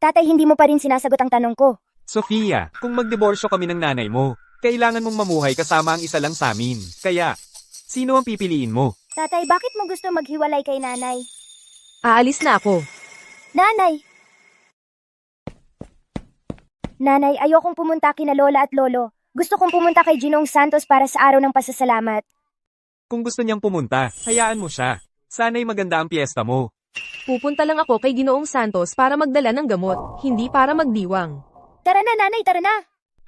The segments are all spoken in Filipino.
Tatay, hindi mo pa rin sinasagot ang tanong ko. Sofia, kung magdiborsyo kami ng nanay mo, kailangan mong mamuhay kasama ang isa lang sa amin. Kaya, sino ang pipiliin mo? Tatay, bakit mo gusto maghiwalay kay nanay? Aalis na ako. Nanay! Nanay, ayokong pumunta kina lola at lolo. Gusto kong pumunta kay Ginoong Santos para sa araw ng pasasalamat. Kung gusto niyang pumunta, hayaan mo siya. Sana'y maganda ang piyesta mo. Pupunta lang ako kay Ginoong Santos para magdala ng gamot, hindi para magdiwang. Tara na, nanay, tara na!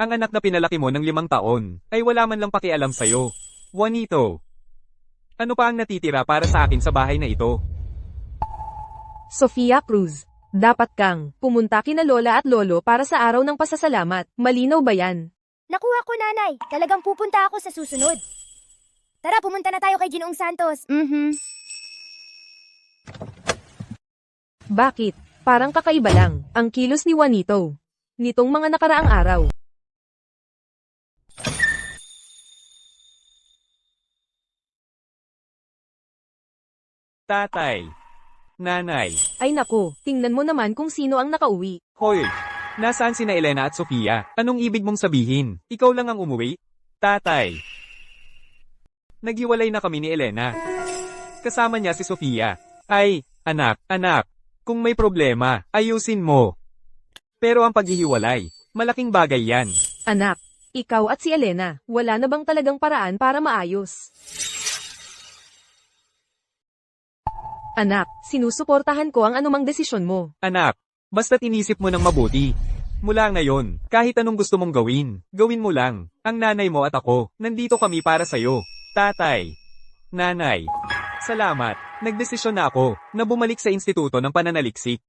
Ang anak na pinalaki mo ng 5 taon, ay wala man lang pakialam sa'yo. Juanito, ano pa ang natitira para sa akin sa bahay na ito? Sofia Cruz, dapat kang pumunta kina lola at lolo para sa araw ng pasasalamat. Malinaw ba yan? Nakuha ko, nanay. Talagang pupunta ako sa susunod. Tara, pumunta na tayo kay Ginoong Santos. Bakit? Parang kakaiba lang ang kilos ni Juanito nitong mga nakaraang araw. Tatay, nanay, Ay nako, tingnan mo naman kung sino ang nakauwi. hoy, nasaan sina Elena at Sofia? Anong ibig mong sabihin? Ikaw lang ang umuwi? Tatay, naghiwalay na kami ni Elena. Kasama niya si Sofia. Ay, anak, kung may problema, ayusin mo. Pero ang paghihiwalay, malaking bagay yan. Anak, ikaw at si Elena, wala na bang talagang paraan para maayos? Anak, sinusuportahan ko ang anumang desisyon mo. Anak, basta't inisip mo ng mabuti. Mula ngayon, kahit anong gusto mong gawin, gawin mo lang. Ang nanay mo at ako, nandito kami para sa'yo. Tatay, nanay, salamat. Nagdesisyon na ako na bumalik sa instituto ng pananaliksik.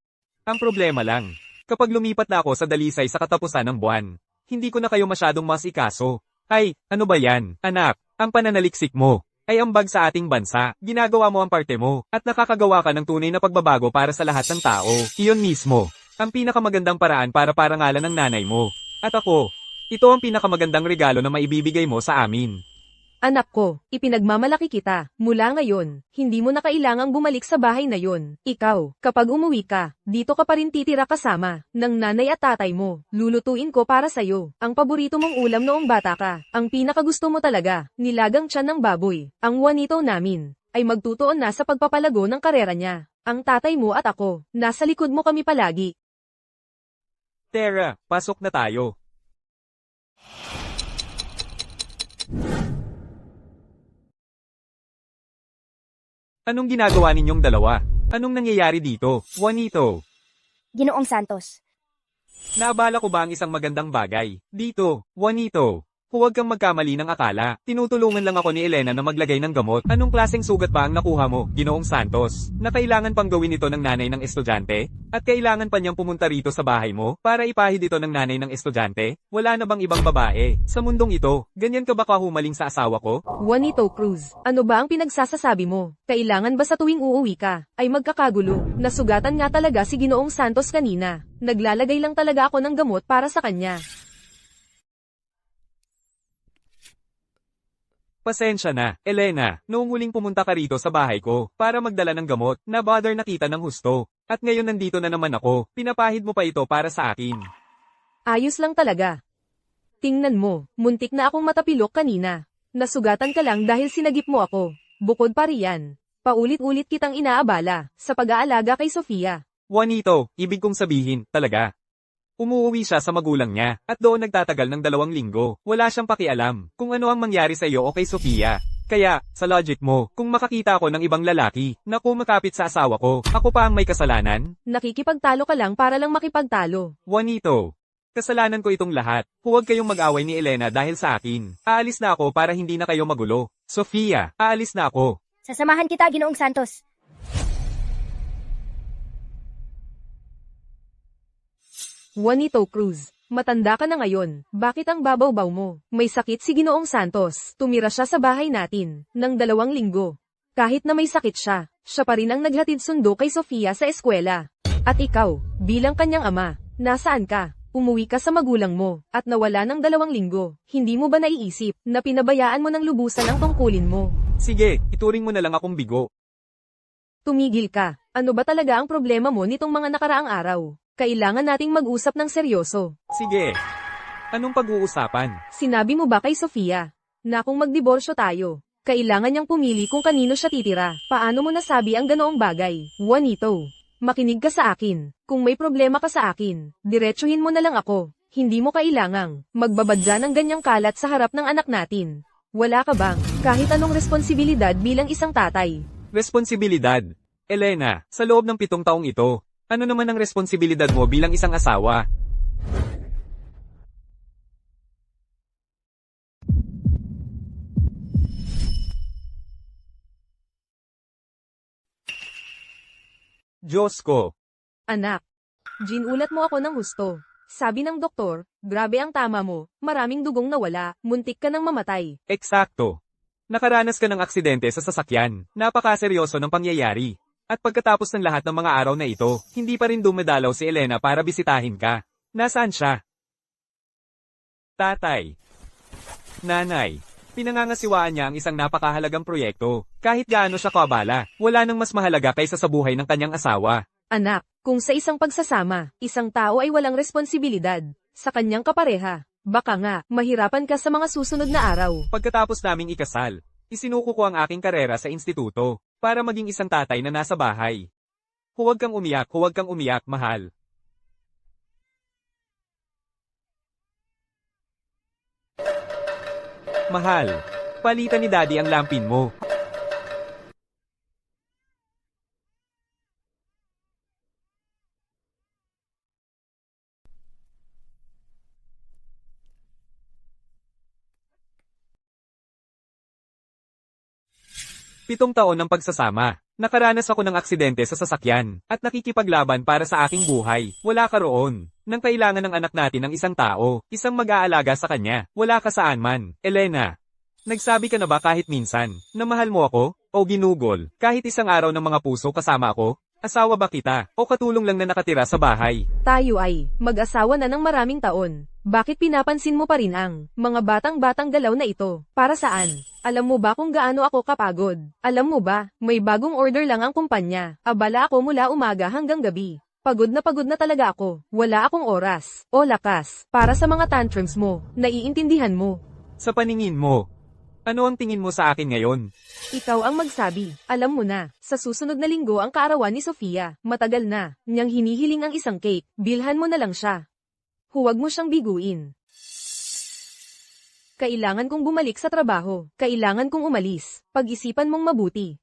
Ang problema lang, kapag lumipat na ako sa Dalisay sa katapusan ng buwan, hindi ko na kayo masyadong masikaso. Ay, ano ba yan, anak? Ang pananaliksik mo ay ambag sa ating bansa. Ginagawa mo ang parte mo, at nakakagawa ka ng tunay na pagbabago para sa lahat ng tao. Iyon mismo, ang pinakamagandang paraan para parangalan ng nanay mo. At ako, ito ang pinakamagandang regalo na maibibigay mo sa amin. Anak ko, ipinagmamalaki kita. Mula ngayon, hindi mo na kailangang bumalik sa bahay na yon. Ikaw, kapag umuwi ka, dito ka pa rin titira kasama ng nanay at tatay mo. Lulutuin ko para sa'yo ang paborito mong ulam noong bata ka. Ang pinakagusto mo talaga, nilagang tiyan ng baboy. Ang Juanito namin ay magtutuon na sa pagpapalago ng karera niya. Ang tatay mo at ako, nasa likod mo kami palagi. Tara, pasok na tayo. Anong ginagawa ninyong dalawa? Anong nangyayari dito, Juanito? Ginoong Santos. Naabala ko ba ang isang magandang bagay? Dito, Juanito. Huwag kang magkamali ng akala. Tinutulungan lang ako ni Elena na maglagay ng gamot. Anong klaseng sugat ba ang nakuha mo, Ginoong Santos? Na kailangan pang gawin ito ng nanay ng estudyante? At kailangan pa niyang pumunta rito sa bahay mo para ipahid ito ng nanay ng estudyante? Wala na bang ibang babae sa mundong ito? Ganyan ka ba kahumaling sa asawa ko? Juanito Cruz, ano ba ang pinagsasasabi mo? Kailangan ba sa tuwing uuwi ka, ay magkakagulo? Nasugatan nga talaga si Ginoong Santos kanina. Naglalagay lang talaga ako ng gamot para sa kanya. Pasensya na, Elena, noong huling pumunta ka rito sa bahay ko para magdala ng gamot, na-bother na kita ng husto. At ngayon nandito na naman ako, pinapahid mo pa ito para sa akin. Ayos lang talaga. Tingnan mo, muntik na akong matapilok kanina. Nasugatan ka lang dahil sinagip mo ako. Bukod pa riyan, paulit-ulit kitang inaabala sa pag-aalaga kay Sofia. Juanito, ibig kong sabihin, talaga. Umuwi siya sa magulang niya, at doon nagtatagal ng 2 linggo. Wala siyang pakialam kung ano ang mangyari sa iyo o kay Sofia. Kaya, sa logic mo, kung makakita ako ng ibang lalaki na kumakapit sa asawa ko, ako pa ang may kasalanan? Nakikipagtalo ka lang para lang makipagtalo. Juanito, kasalanan ko itong lahat. Huwag kayong mag-away ni Elena dahil sa akin. Aalis na ako para hindi na kayo magulo. Sofia, aalis na ako. Sasamahan kita, Ginoong Santos. Juanito Cruz, matanda ka na ngayon. Bakit ang babaw-baw mo? May sakit si Ginoong Santos. Tumira siya sa bahay natin ng 2 linggo. Kahit na may sakit siya, siya pa rin ang naghatid sundo kay Sofia sa eskwela. At ikaw, bilang kanyang ama, nasaan ka? Umuwi ka sa magulang mo, at nawala ng 2 linggo. Hindi mo ba naiisip na pinabayaan mo ng lubusan ang tungkulin mo? Sige, ituring mo na lang akong bigo. Tumigil ka. Ano ba talaga ang problema mo nitong mga nakaraang araw? Kailangan nating mag-usap ng seryoso. Sige. Anong pag-uusapan? Sinabi mo ba kay Sofia na kung magdiborsyo tayo, kailangan niyang pumili kung kanino siya titira? Paano mo nasabi ang ganoong bagay? Juanito, makinig ka sa akin. Kung may problema ka sa akin, diretsuhin mo na lang ako. Hindi mo kailangang magbabadya ng ganyang kalat sa harap ng anak natin. Wala ka bang kahit anong responsibilidad bilang isang tatay? Responsibilidad. Elena, sa loob ng 7 taong ito, ano naman ang responsibilidad mo bilang isang asawa? Diyos ko. Anak, ginulat mo ako ng husto. Sabi ng doktor, grabe ang tama mo, maraming dugong nawala, muntik ka nang mamatay. Eksakto. Nakaranas ka ng aksidente sa sasakyan. Napakaseryoso ng pangyayari. At pagkatapos ng lahat ng mga araw na ito, hindi pa rin dumedalaw si Elena para bisitahin ka. Nasaan siya? Tatay. Nanay. Pinangangasiwaan niya ang isang napakahalagang proyekto. Kahit gaano siya kabala, wala nang mas mahalaga kaysa sa buhay ng kanyang asawa. Anak, kung sa isang pagsasama, isang tao ay walang responsibilidad sa kanyang kapareha, baka nga, mahirapan ka sa mga susunod na araw. Pagkatapos naming ikasal, isinuko ko ang aking karera sa instituto para maging isang tatay na nasa bahay. Huwag kang umiyak, mahal. Mahal, palitan ni Daddy ang lampin mo. Pitong taon ng pagsasama. Nakaranas ako ng aksidente sa sasakyan, at nakikipaglaban para sa aking buhay. Wala ka roon. Nang kailangan ng anak natin ng isang tao, isang mag-aalaga sa kanya, wala ka saan man. Elena, nagsabi ka na ba kahit minsan, na mahal mo ako? O ginugol, kahit isang araw ng mga puso kasama ako? Asawa ba kita? O katulong lang na nakatira sa bahay? Tayo ay mag-asawa na ng maraming taon. Bakit pinapansin mo pa rin ang mga batang-batang galaw na ito? Para saan? Alam mo ba kung gaano ako kapagod? Alam mo ba, may bagong order lang ang kumpanya. Abala ako mula umaga hanggang gabi. Pagod na talaga ako. Wala akong oras o lakas para sa mga tantrums mo. Naiintindihan mo. Sa paningin mo, ano ang tingin mo sa akin ngayon? Ikaw ang magsabi. Alam mo na, sa susunod na linggo ang kaarawan ni Sofia. Matagal na niyang hinihiling ang isang cake. Bilhan mo na lang siya. Huwag mo siyang biguin. Kailangan kong bumalik sa trabaho. Kailangan kong umalis. Pag-isipan mong mabuti.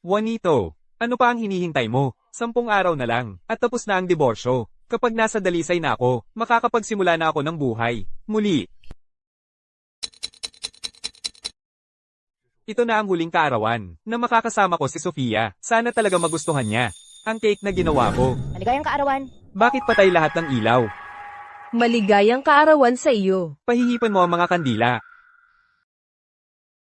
Juanito, ano pa ang hinihintay mo? 10 araw na lang, at tapos na ang diborsyo. Kapag nasa dalisay na ako, makakapagsimula na ako ng buhay. Muli. Ito na ang huling kaarawan, na makakasama ko si Sofia. Sana talaga magustuhan niya ang cake na ginawa ko. Maligayang kaarawan. Bakit patay lahat ng ilaw? Maligayang kaarawan sa iyo. Pahihipan mo ang mga kandila.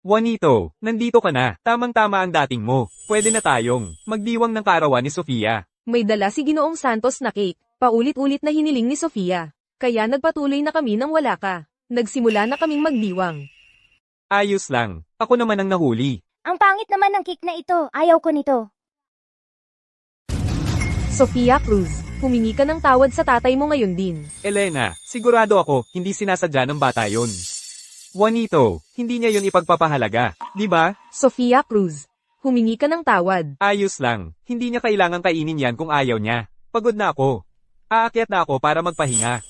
Juanito, nandito ka na. Tamang-tama ang dating mo. Pwede na tayong magdiwang ng kaarawan ni Sofia. May dala si Ginoong Santos na cake. Paulit-ulit na hiniling ni Sofia. Kaya nagpatuloy na kami nang wala ka. Nagsimula na kaming magdiwang. Ayos lang. Ako naman ang nahuli. Ang pangit naman ng cake na ito. Ayaw ko nito. Sofia Cruz, humingi ka ng tawad sa tatay mo ngayon din. Elena, sigurado ako, hindi sinasadya ng bata yon. Juanito, hindi niya yon ipagpapahalaga, di ba? Sofia Cruz, humingi ka ng tawad. Ayos lang, hindi niya kailangang kainin yan kung ayaw niya. Pagod na ako. Aakyat na ako para magpahinga.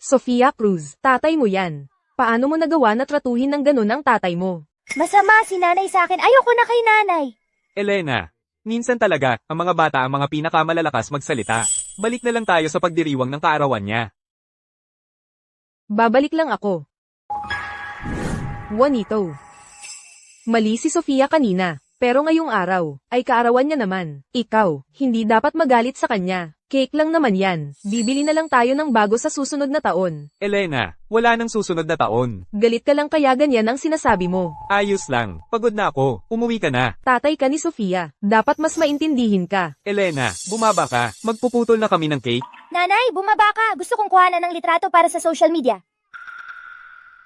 Sofia Cruz, tatay mo yan. Paano mo nagawa na tratuhin ng ganun ang tatay mo? Masama si nanay sa akin. Ayoko na kay nanay. Elena, minsan talaga, ang mga bata ang mga pinakamalalakas magsalita. Balik na lang tayo sa pagdiriwang ng kaarawan niya. Babalik lang ako. Juanito. Mali si Sofia kanina, pero ngayong araw, ay kaarawan niya naman. Ikaw, hindi dapat magalit sa kanya. Cake lang naman yan. Bibili na lang tayo ng bago sa susunod na taon. Elena, wala nang susunod na taon. Galit ka lang kaya ganyan ang sinasabi mo. Ayos lang, pagod na ako, umuwi ka na. Tatay ka ni Sofia, dapat mas maintindihin ka. Elena, bumaba ka, magpuputol na kami ng cake. Nanay, bumaba ka. Gusto kong kuhanan ng litrato para sa social media.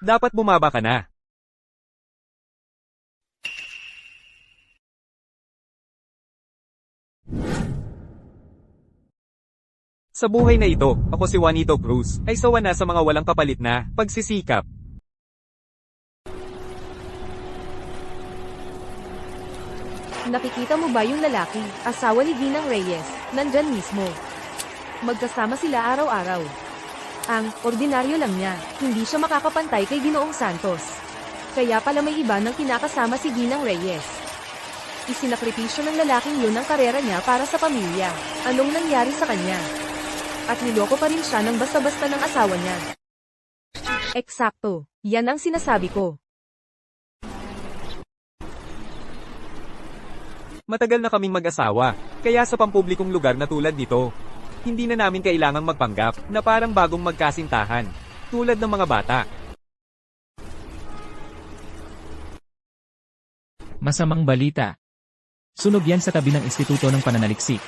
Dapat bumaba ka na. Sa buhay na ito, ako si Juanito Cruz, ay sawa na sa mga walang kapalit na pagsisikap. Nakikita mo ba yung lalaki, asawa ni Ginang Reyes, nandyan mismo. Magkasama sila araw-araw. Ang ordinaryo lang niya, hindi siya makakapantay kay Ginoong Santos. Kaya pala may iba nang kinakasama si Ginang Reyes. Isinakripisyo ng lalaking yun ang karera niya para sa pamilya. Anong nangyari sa kanya? At niloko pa rin siya ng basta-basta ng asawa niya. Eksakto, yan ang sinasabi ko. Matagal na kaming mag-asawa, kaya sa pampublikong lugar na tulad nito, hindi na namin kailangang magpanggap na parang bagong magkasintahan, tulad ng mga bata. Masamang balita. Sunog yan sa tabi ng Instituto ng Pananaliksik.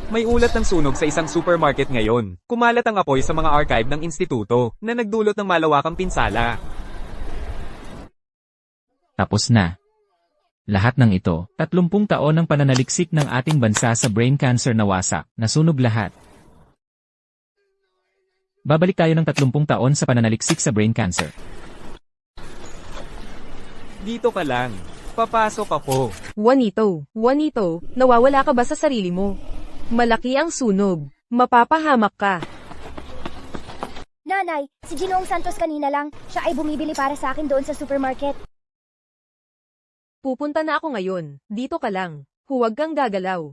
May ulat ng sunog sa isang supermarket ngayon. Kumalat ang apoy sa mga archive ng instituto na nagdulot ng malawakang pinsala. Tapos na. Lahat ng ito, 30 taon ng pananaliksik ng ating bansa sa brain cancer nawasak, nasunog lahat. Babalik tayo ng 30 taon sa pananaliksik sa brain cancer. Dito ka lang. Papasok ako. Juanito, nawawala ka ba sa sarili mo? Malaki ang sunog. Mapapahamak ka. Nanay, si Ginoong Santos kanina lang. Siya ay bumibili para sa akin doon sa supermarket. Pupunta na ako ngayon. Dito ka lang. Huwag kang gagalaw.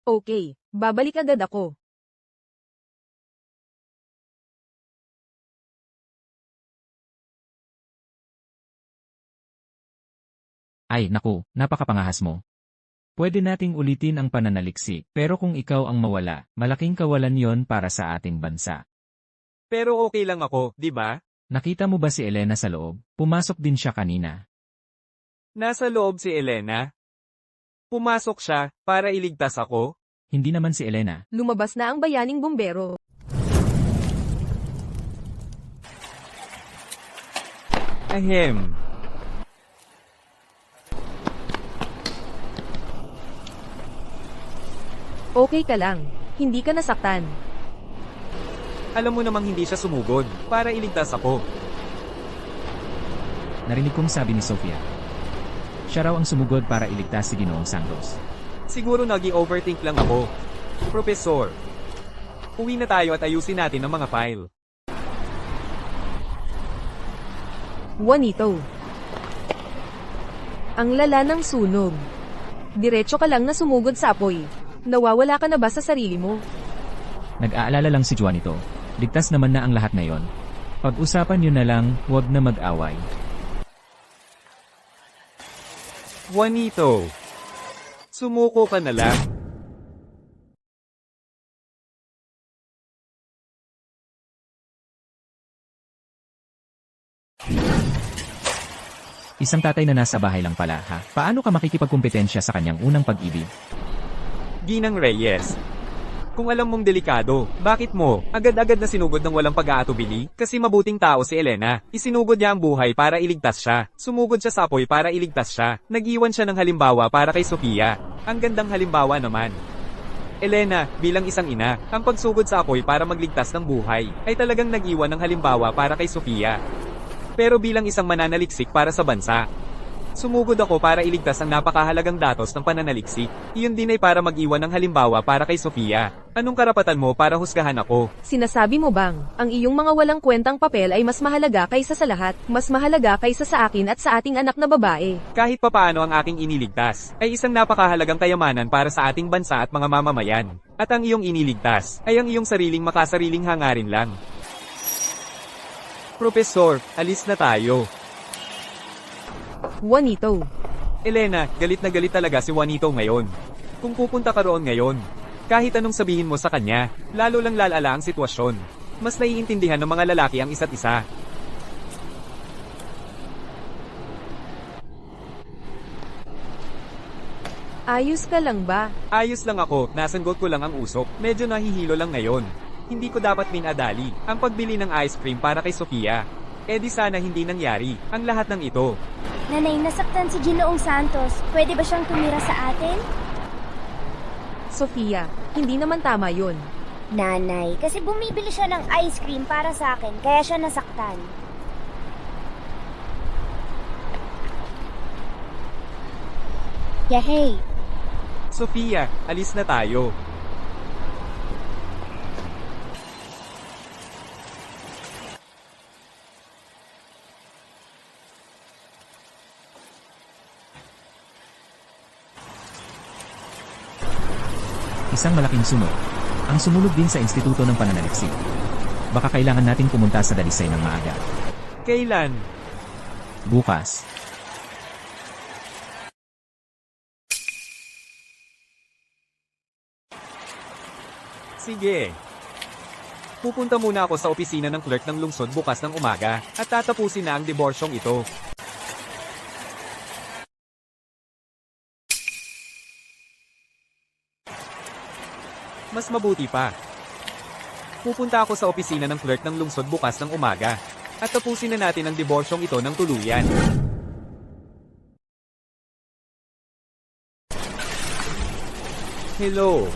Okay, babalik agad ako. Ay, naku, napakapangahas mo. Pwede nating ulitin ang pananaliksik, pero kung ikaw ang mawala, malaking kawalan yon para sa ating bansa. Pero okay lang ako, di ba? Nakita mo ba si Elena sa loob? Pumasok din siya kanina. Nasa loob si Elena. Pumasok siya para iligtas ako. Hindi naman si Elena. Lumabas na ang bayaning bumbero. Ahem. Okay ka lang. Hindi ka nasaktan. Alam mo namang hindi siya sumugod para iligtas ako. Narinig kong sabi ni Sofia. Siya raw ang sumugod para iligtas si Ginoong Santos. Siguro nag-i-overthink lang ako. Profesor, uwi na tayo at ayusin natin ang mga file. Juanito. Ang lala ng sunog. Diretso ka lang na sumugod sa apoy. Nawawala ka na ba sa sarili mo? Nag-aalala lang si Juanito. Ligtas naman na ang lahat na yon. Pag-usapan nyo na lang, huwag na mag-away. Juanito, sumuko ka na lang. Isang tatay na nasa bahay lang pala, ha? Paano ka makikipagkumpetensya sa kanyang unang pag-ibig? Ginang Reyes. Kung alam mong delikado, bakit mo agad-agad na sinugod ng walang pag-aatubili? Kasi mabuting tao si Elena. Isinugod niya ang buhay para iligtas siya. Sumugod siya sa apoy para iligtas siya. Nag-iwan siya ng halimbawa para kay Sofia. Ang gandang halimbawa naman. Elena, bilang isang ina, ang pagsugod sa apoy para magligtas ng buhay ay talagang nag-iwan ng halimbawa para kay Sofia. Pero bilang isang mananaliksik para sa bansa, sumugod ako para iligtas ang napakahalagang datos ng pananaliksik. Iyon din ay para mag-iwan ng halimbawa para kay Sofia. Anong karapatan mo para husgahan ako? Sinasabi mo bang, ang iyong mga walang kwentang papel ay mas mahalaga kaysa sa lahat, mas mahalaga kaysa sa akin at sa ating anak na babae? Kahit papaano ang aking iniligtas, ay isang napakahalagang kayamanan para sa ating bansa at mga mamamayan. At ang iyong iniligtas, ay ang iyong sariling makasariling hangarin lang. Profesor, alis na tayo. Juanito. Elena, galit na galit talaga si Juanito ngayon. Kung pupunta ka roon ngayon, kahit anong sabihin mo sa kanya, lalo lang lalala ang sitwasyon. Mas naiintindihan ng mga lalaki ang isa't isa. Ayos ka lang ba? Ayos lang ako, nasanggol ko lang ang usok. Medyo nahihilo lang ngayon. Hindi ko dapat minadali ang pagbili ng ice cream para kay Sofia. Eh di sana hindi nangyari ang lahat ng ito. Nanay, nasaktan si Ginoong Santos. Pwede ba siyang tumira sa atin? Sofia, hindi naman tama yun. Nanay, kasi bumibili siya ng ice cream para sa akin, kaya siya nasaktan. Yehey! Sofia, alis na tayo. Isang malaking sunog. Ang sumulog din sa Instituto ng Pananaliksik. Baka kailangan nating pumunta sa Dalisay ng maaga. Kailan? Bukas. Sige. Pupunta muna ako sa opisina ng clerk ng lungsod bukas ng umaga at tatapusin na ang diborsyong ito. Mas mabuti pa. Pupunta ako sa opisina ng clerk ng lungsod bukas ng umaga at tapusin na natin ang diborsyong ito ng tuluyan. Hello.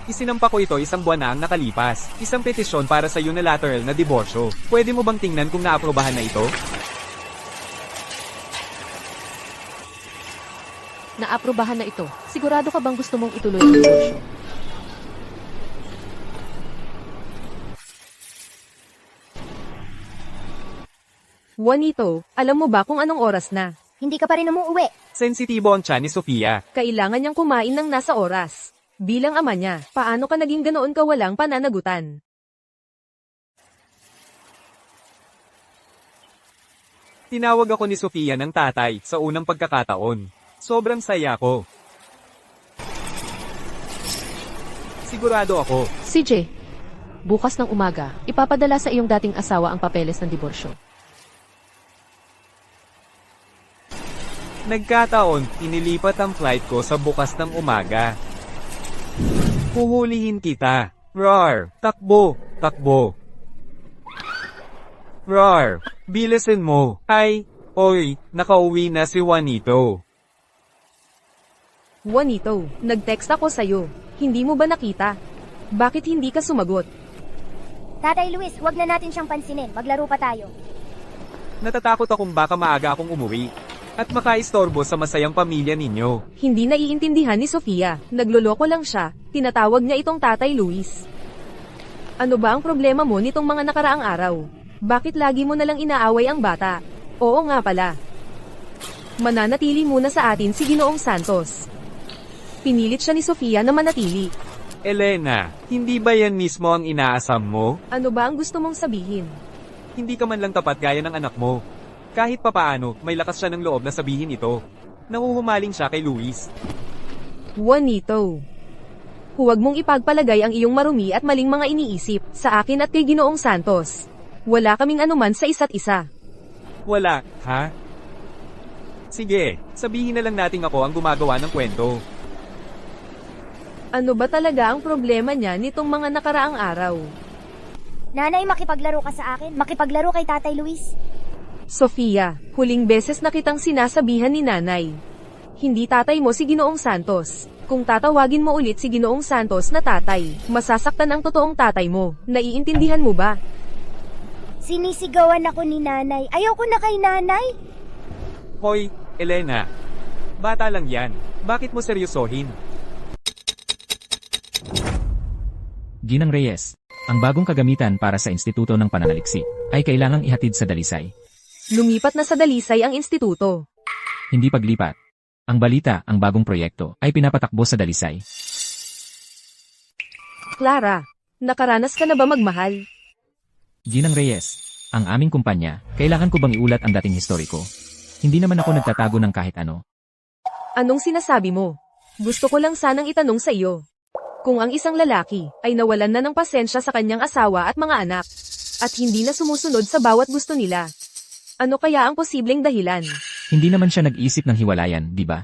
Isinampa ko ito isang buwan na ang nakalipas. Isang petisyon para sa unilateral na diborsyo. Pwede mo bang tingnan kung naaprobahan na ito? Naaprubahan na ito. Sigurado ka bang gusto mong ituloy ang negosyo? Juanito, alam mo ba kung anong oras na? Hindi ka pa rin umuwi. Sensitibo ang tiyan ni Sofia. Kailangan niyang kumain ng nasa oras. Bilang ama niya, paano ka naging ganoon ka walang pananagutan? Tinawag ako ni Sofia ng tatay sa unang pagkakataon. Sobrang saya ko. Sigurado ako. CJ, bukas ng umaga, ipapadala sa iyong dating asawa ang papeles ng diborsyo. Nagkataon, inilipat ang flight ko sa bukas ng umaga. Huhulihin kita. Rar, takbo, takbo. Rar, bilisin mo. Ay, oy, nakauwi na si Juanito. Juanito, nag-text ako sa'yo. Hindi mo ba nakita? Bakit hindi ka sumagot? Tatay Luis, wag na natin siyang pansinin. Maglaro pa tayo. Natatakot akong baka maaga akong umuwi. At makaistorbo sa masayang pamilya ninyo. Hindi naiintindihan ni Sofia. Nagloloko lang siya. Tinatawag niya itong Tatay Luis. Ano ba ang problema mo nitong mga nakaraang araw? Bakit lagi mo nalang inaaway ang bata? Oo nga pala. Mananatili muna sa atin si Ginoong Santos. Pinilit siya ni Sofia na manatili. Elena, hindi ba yan mismo ang inaasam mo? Ano ba ang gusto mong sabihin? Hindi ka man lang tapat gaya ng anak mo. Kahit papaano, may lakas siya ng loob na sabihin ito. Nanguhumaling siya kay Luis. Juanito. Huwag mong ipagpalagay ang iyong marumi at maling mga iniisip sa akin at kay Ginoong Santos. Wala kaming anuman sa isa't isa. Wala, ha? Sige, sabihin na lang nating ako ang gumagawa ng kwento. Ano ba talaga ang problema niya nitong mga nakaraang araw? Nanay, makipaglaro ka sa akin. Makipaglaro kay Tatay Luis. Sofia, huling beses na kitang sinasabihan ni nanay. Hindi tatay mo si Ginoong Santos. Kung tatawagin mo ulit si Ginoong Santos na tatay, masasaktan ang totoong tatay mo. Naiintindihan mo ba? Sinisigawan ako ni nanay. Ayoko na kay nanay. Hoy, Elena. Bata lang yan. Bakit mo seryosohin? Ginang Reyes, ang bagong kagamitan para sa Instituto ng Pananaliksik ay kailangang ihatid sa Dalisay. Lumipat na sa Dalisay ang instituto. Hindi paglipat. Ang balita, ang bagong proyekto, ay pinapatakbo sa Dalisay. Clara, nakaranas ka na ba magmahal? Ginang Reyes, ang aming kumpanya, kailangan ko bang iulat ang dating historiko? Hindi naman ako nagtatago ng kahit ano. Anong sinasabi mo? Gusto ko lang sanang itanong sa iyo. Kung ang isang lalaki ay nawalan na ng pasensya sa kanyang asawa at mga anak, at hindi na sumusunod sa bawat gusto nila, ano kaya ang posibleng dahilan? Hindi naman siya nag-isip ng hiwalayan, di ba?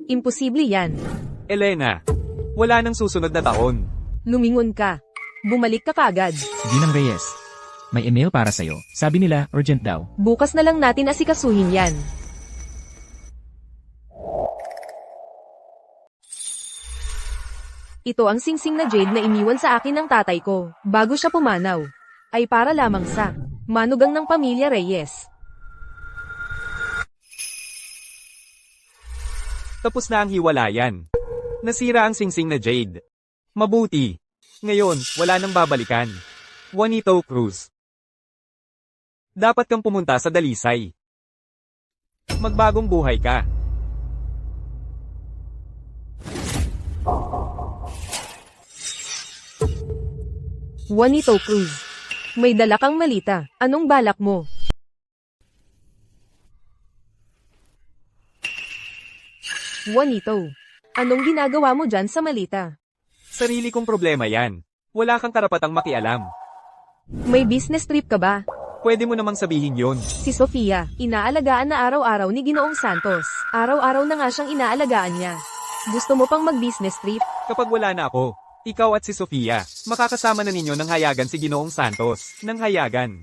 Imposible yan. Elena, wala nang susunod na taon. Lumingon ka. Bumalik ka kaagad. Ginang Reyes, May email para sa'yo. Sabi nila, urgent daw. Bukas na lang natin asikasuhin yan. Ito ang singsing na jade na iniwan sa akin ng tatay ko, bago siya pumanaw. Ay para lamang sa manugang ng pamilya Reyes. Tapos na ang hiwalayan. Nasira ang singsing na jade. Mabuti. Ngayon, wala nang babalikan. Juanito Cruz. Dapat kang pumunta sa Dalisay. Magbagong buhay ka. Juanito Cruz. May dala kang malita. Anong balak mo? Juanito. Anong ginagawa mo dyan sa malita? Sarili kong problema yan. Wala kang karapatang makialam. May business trip ka ba? Pwede mo namang sabihin yon. Si Sofia, inaalagaan na araw-araw ni Ginoong Santos. Araw-araw na nga siyang inaalagaan niya. Gusto mo pang mag-business trip? Kapag wala na ako, ikaw at si Sofia, makakasama na ninyo ng hayagan si Ginoong Santos. Ng hayagan.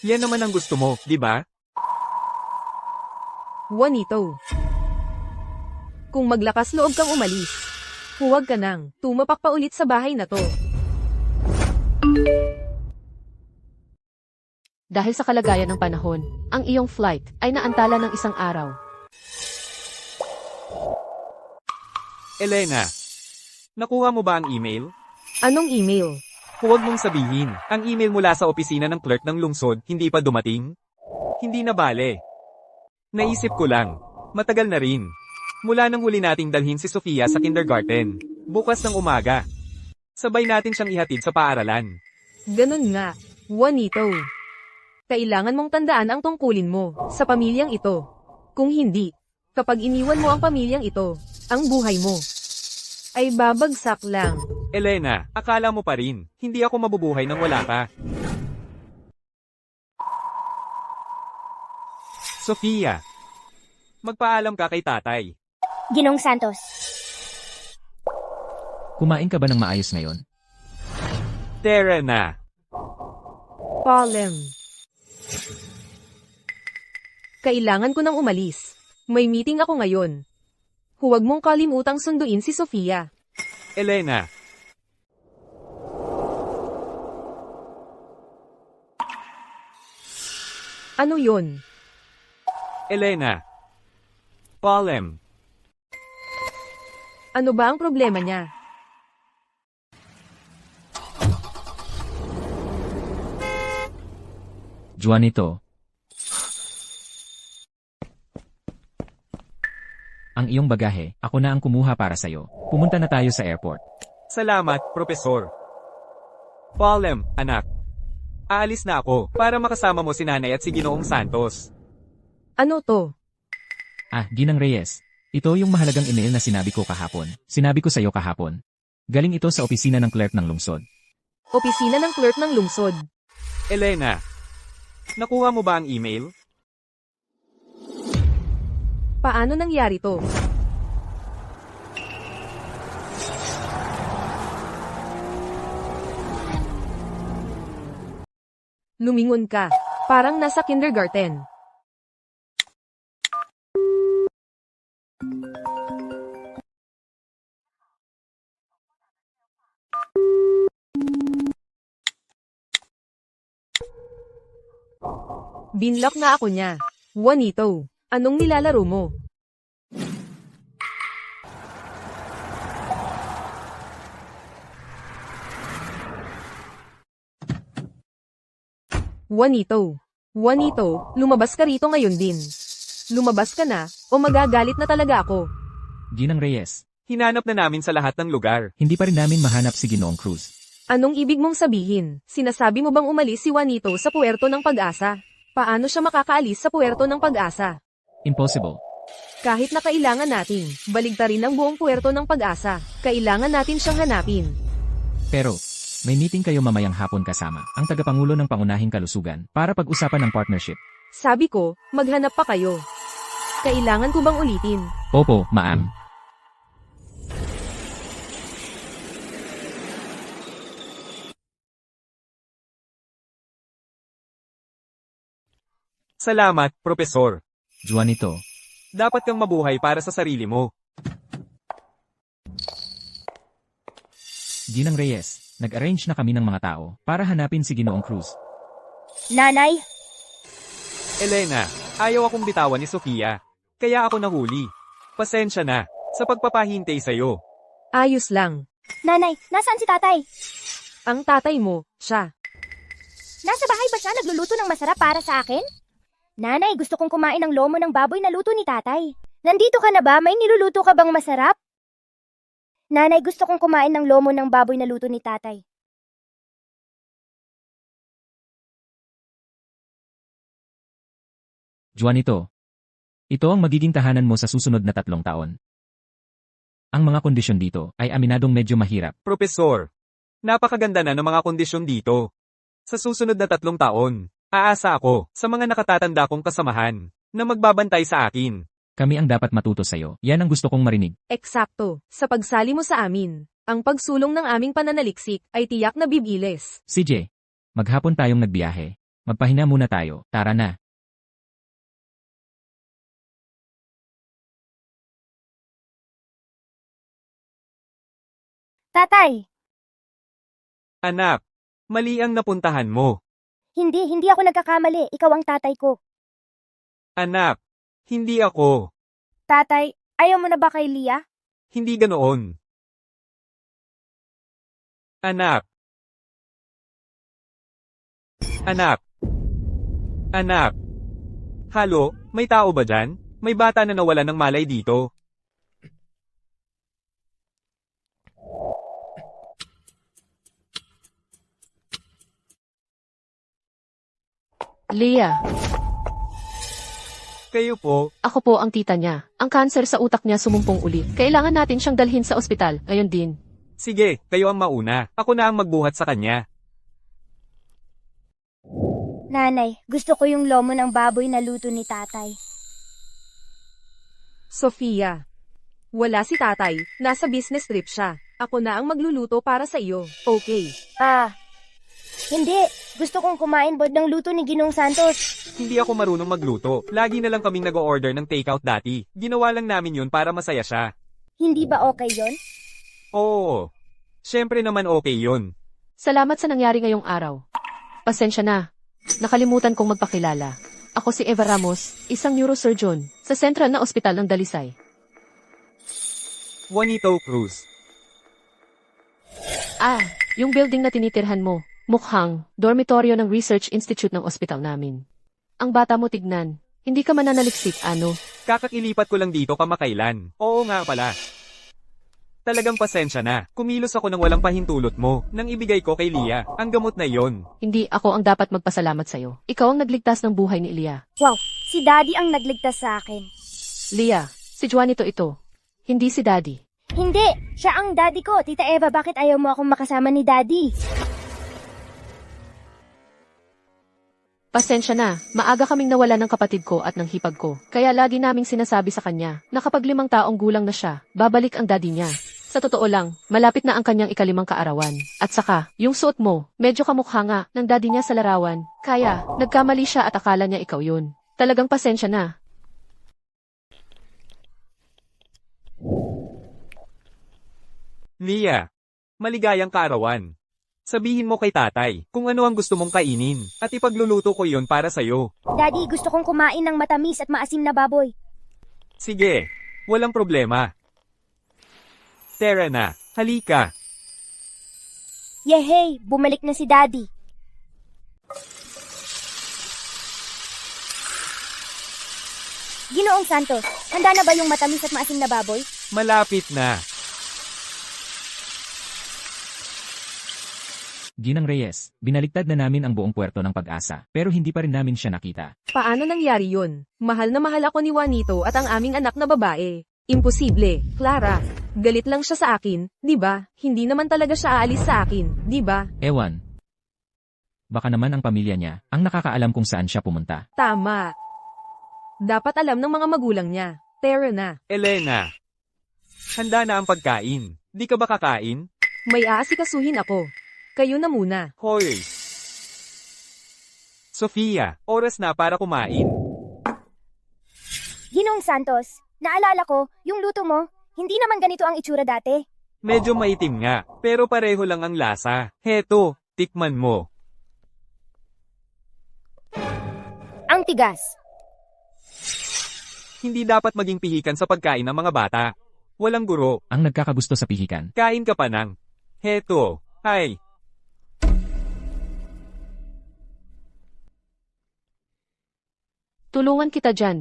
Yan naman ang gusto mo, di ba? Juanito. Kung maglakas loob kang umalis, huwag ka nang tumapak pa ulit sa bahay na to. Dahil sa kalagayan ng panahon, ang iyong flight ay naantala ng isang araw. Elena, nakuha mo ba ang email? Anong email? Huwag mong sabihin, ang email mula sa opisina ng clerk ng lungsod hindi pa dumating? Hindi na bale. Naisip ko lang, matagal na rin. Mula nang huli nating dalhin si Sofia sa kindergarten, bukas ng umaga. Sabay natin siyang ihatid sa paaralan. Ganun nga, Juanito. Kailangan mong tandaan ang tungkulin mo sa pamilyang ito. Kung hindi, kapag iniwan mo ang pamilyang ito, ang buhay mo ay babagsak lang. Elena, akala mo pa rin, hindi ako mabubuhay nang wala ka. Sofia, magpaalam ka kay tatay. Ginoong Santos. Kumain ka ba ng maayos ngayon? Tara na. Palem. Kailangan ko nang umalis. May meeting ako ngayon. Huwag mong kalimutang sunduin si Sofia. Elena, Ano yon? Elena. Palem. Ano ba ang problema niya? Juanito. Ang iyong bagahe, ako na ang kumuha para sa'yo. Pumunta na tayo sa airport. Salamat, Profesor. Palem, anak. Aalis na ako para makasama mo si Nanay at si Ginoong Santos. Ano to? Ginang Reyes. Ito yung mahalagang email na sinabi ko kahapon. Sinabi ko sa'yo kahapon. Galing ito sa opisina ng clerk ng lungsod. Opisina ng clerk ng lungsod. Elena, nakuha mo ba ang email? Paano nangyari to? Lumingon ka. Parang nasa kindergarten. Binlock na ako niya. Juanito, anong nilalaro mo? Juanito, lumabas ka rito ngayon din. Lumabas ka na, o magagalit na talaga ako. Ginang Reyes. Hinanap na namin sa lahat ng lugar. Hindi pa rin namin mahanap si Ginoong Cruz. Anong ibig mong sabihin? Sinasabi mo bang umalis si Juanito sa puwerto ng pag-asa? Paano siya makakaalis sa puwerto ng pag-asa? Impossible. Kahit na kailangan nating baligtarin ang buong puwerto ng pag-asa, kailangan natin siyang hanapin. Pero, may meeting kayo mamayang hapon kasama ang tagapangulo ng pangunahing kalusugan para pag-usapan ng partnership. Sabi ko, maghanap pa kayo. Kailangan ko bang ulitin? Opo, ma'am. Salamat, Propesor. Juanito, Dapat kang mabuhay para sa sarili mo. Ginang Reyes, nag-arrange na kami ng mga tao para hanapin si Ginoong Cruz. Nanay, Elena, ayaw akong bitawan ni Sofia. Kaya ako nahuli. Pasensya na sa pagpapahintay sa'yo. Ayos lang. nanay, nasaan si tatay? Ang tatay mo, siya. Nasa bahay ba siya nagluluto ng masarap para sa akin? Nanay, gusto kong kumain ng lomo ng baboy na luto ni tatay. Nandito ka na ba? May niluluto ka bang masarap? Nanay, gusto kong kumain ng lomo ng baboy na luto ni tatay. Juanito, ito ang magiging tahanan mo sa susunod na 3 taon. Ang mga kondisyon dito ay aminadong medyo mahirap. Propesor, napakaganda na ng mga kondisyon dito. Sa susunod na 3 taon, aasa ako sa mga nakatatanda kong kasamahan na magbabantay sa akin. Kami ang dapat matuto sa'yo. Yan ang gusto kong marinig. Eksakto. Sa pagsali mo sa amin, ang pagsulong ng aming pananaliksik ay tiyak na bibilis. CJ, maghapon tayong nagbiyahe. Magpahinga muna tayo. Tara na. Tatay, Anak, mali ang napuntahan mo. hindi ako nagkakamali. Ikaw ang tatay ko. Anak, hindi ako. Tatay, ayaw mo na ba kay Lia? Hindi ganoon. Anak. Anak. Anak. Halo, may tao ba dyan? May bata na nawala ng malay dito. Leah, Kayo po, ako po ang tita niya. Ang kanser sa utak niya sumumpong ulit. Kailangan natin siyang dalhin sa ospital. Ngayon din. sige, kayo ang mauna. Ako na ang magbuhat sa kanya. Nanay, gusto ko yung lomo ng baboy na luto ni tatay. Sofia. Wala si tatay. Nasa business trip siya. Ako na ang magluluto para sa iyo. Okay. Hindi. Gusto kong kumain bod ng luto ni Ginong Santos. Hindi ako marunong magluto. Lagi na lang kaming nag-o-order ng takeout dati. Ginawa lang namin yun para masaya siya. Hindi ba okay yon? Oo. Siyempre naman okay yun. Salamat sa nangyari ngayong araw. Pasensya na. Nakalimutan kong magpakilala. Ako si Eva Ramos, isang neurosurgeon sa Central na Ospital ng Dalisay. Juanito Cruz. Yung building na tinitirhan mo. Mukhang dormitoryo ng Research Institute ng ospital namin. Ang bata mo tignan. Hindi ka mananaliksik, ano? Kakakilipat ko lang dito kamakailan. Oo nga pala. Talagang pasensya na. Kumilos ako ng walang pahintulot mo nang ibigay ko kay Lia. Ang gamot na yon. Hindi ako ang dapat magpasalamat sa'yo. Ikaw ang nagligtas ng buhay ni Elia. Wow, si Daddy ang nagligtas sa akin. Leah, si Juanito ito. Hindi si Daddy. Hindi, siya ang daddy ko. Tita Eva, bakit ayaw mo akong makasama ni Daddy? Pasensya na, maaga kaming nawala ng kapatid ko at ng hipag ko. Kaya lagi naming sinasabi sa kanya na kapag 5 taong gulang na siya, babalik ang daddy niya. Sa totoo lang, malapit na ang kanyang ika-5 kaarawan. At saka, yung suot mo, medyo kamukha nga ng daddy niya sa larawan. Kaya, nagkamali siya at akala niya ikaw yun. Talagang pasensya na. Lia, maligayang kaarawan. Sabihin mo kay tatay kung ano ang gusto mong kainin at ipagluluto ko yon para sa'yo. Daddy, gusto kong kumain ng matamis at maasim na baboy. Sige, walang problema. Tara na, halika. Yehey, bumalik na si Daddy. Ginoong Santos, handa na ba yung matamis at maasim na baboy? Malapit na. Ginang Reyes, binaligtad na namin ang buong puerto ng Pag-asa, pero hindi pa rin namin siya nakita. Paano nangyari yun? Mahal na mahal ako ni Juanito at ang aming anak na babae. Imposible, Clara. Galit lang siya sa akin, di ba? Hindi naman talaga siya aalis sa akin, di ba? Ewan. Baka naman ang pamilya niya ang nakakaalam kung saan siya pumunta. Tama. Dapat alam ng mga magulang niya. Tara na. Elena, handa na ang pagkain. Di ka ba kakain? May aasikasuhin ako. Kayo na muna. Hoy! Sofia, oras na para kumain. Ginoong Santos, naalala ko, yung luto mo, hindi naman ganito ang itsura dati. Medyo maitim nga, pero pareho lang ang lasa. Heto, tikman mo. Ang tigas. Hindi dapat maging pihikan sa pagkain ng mga bata. Walang guro, Ang nagkakagusto sa pihikan. kain ka pa ng. Heto, ay. Tulungan kita dyan.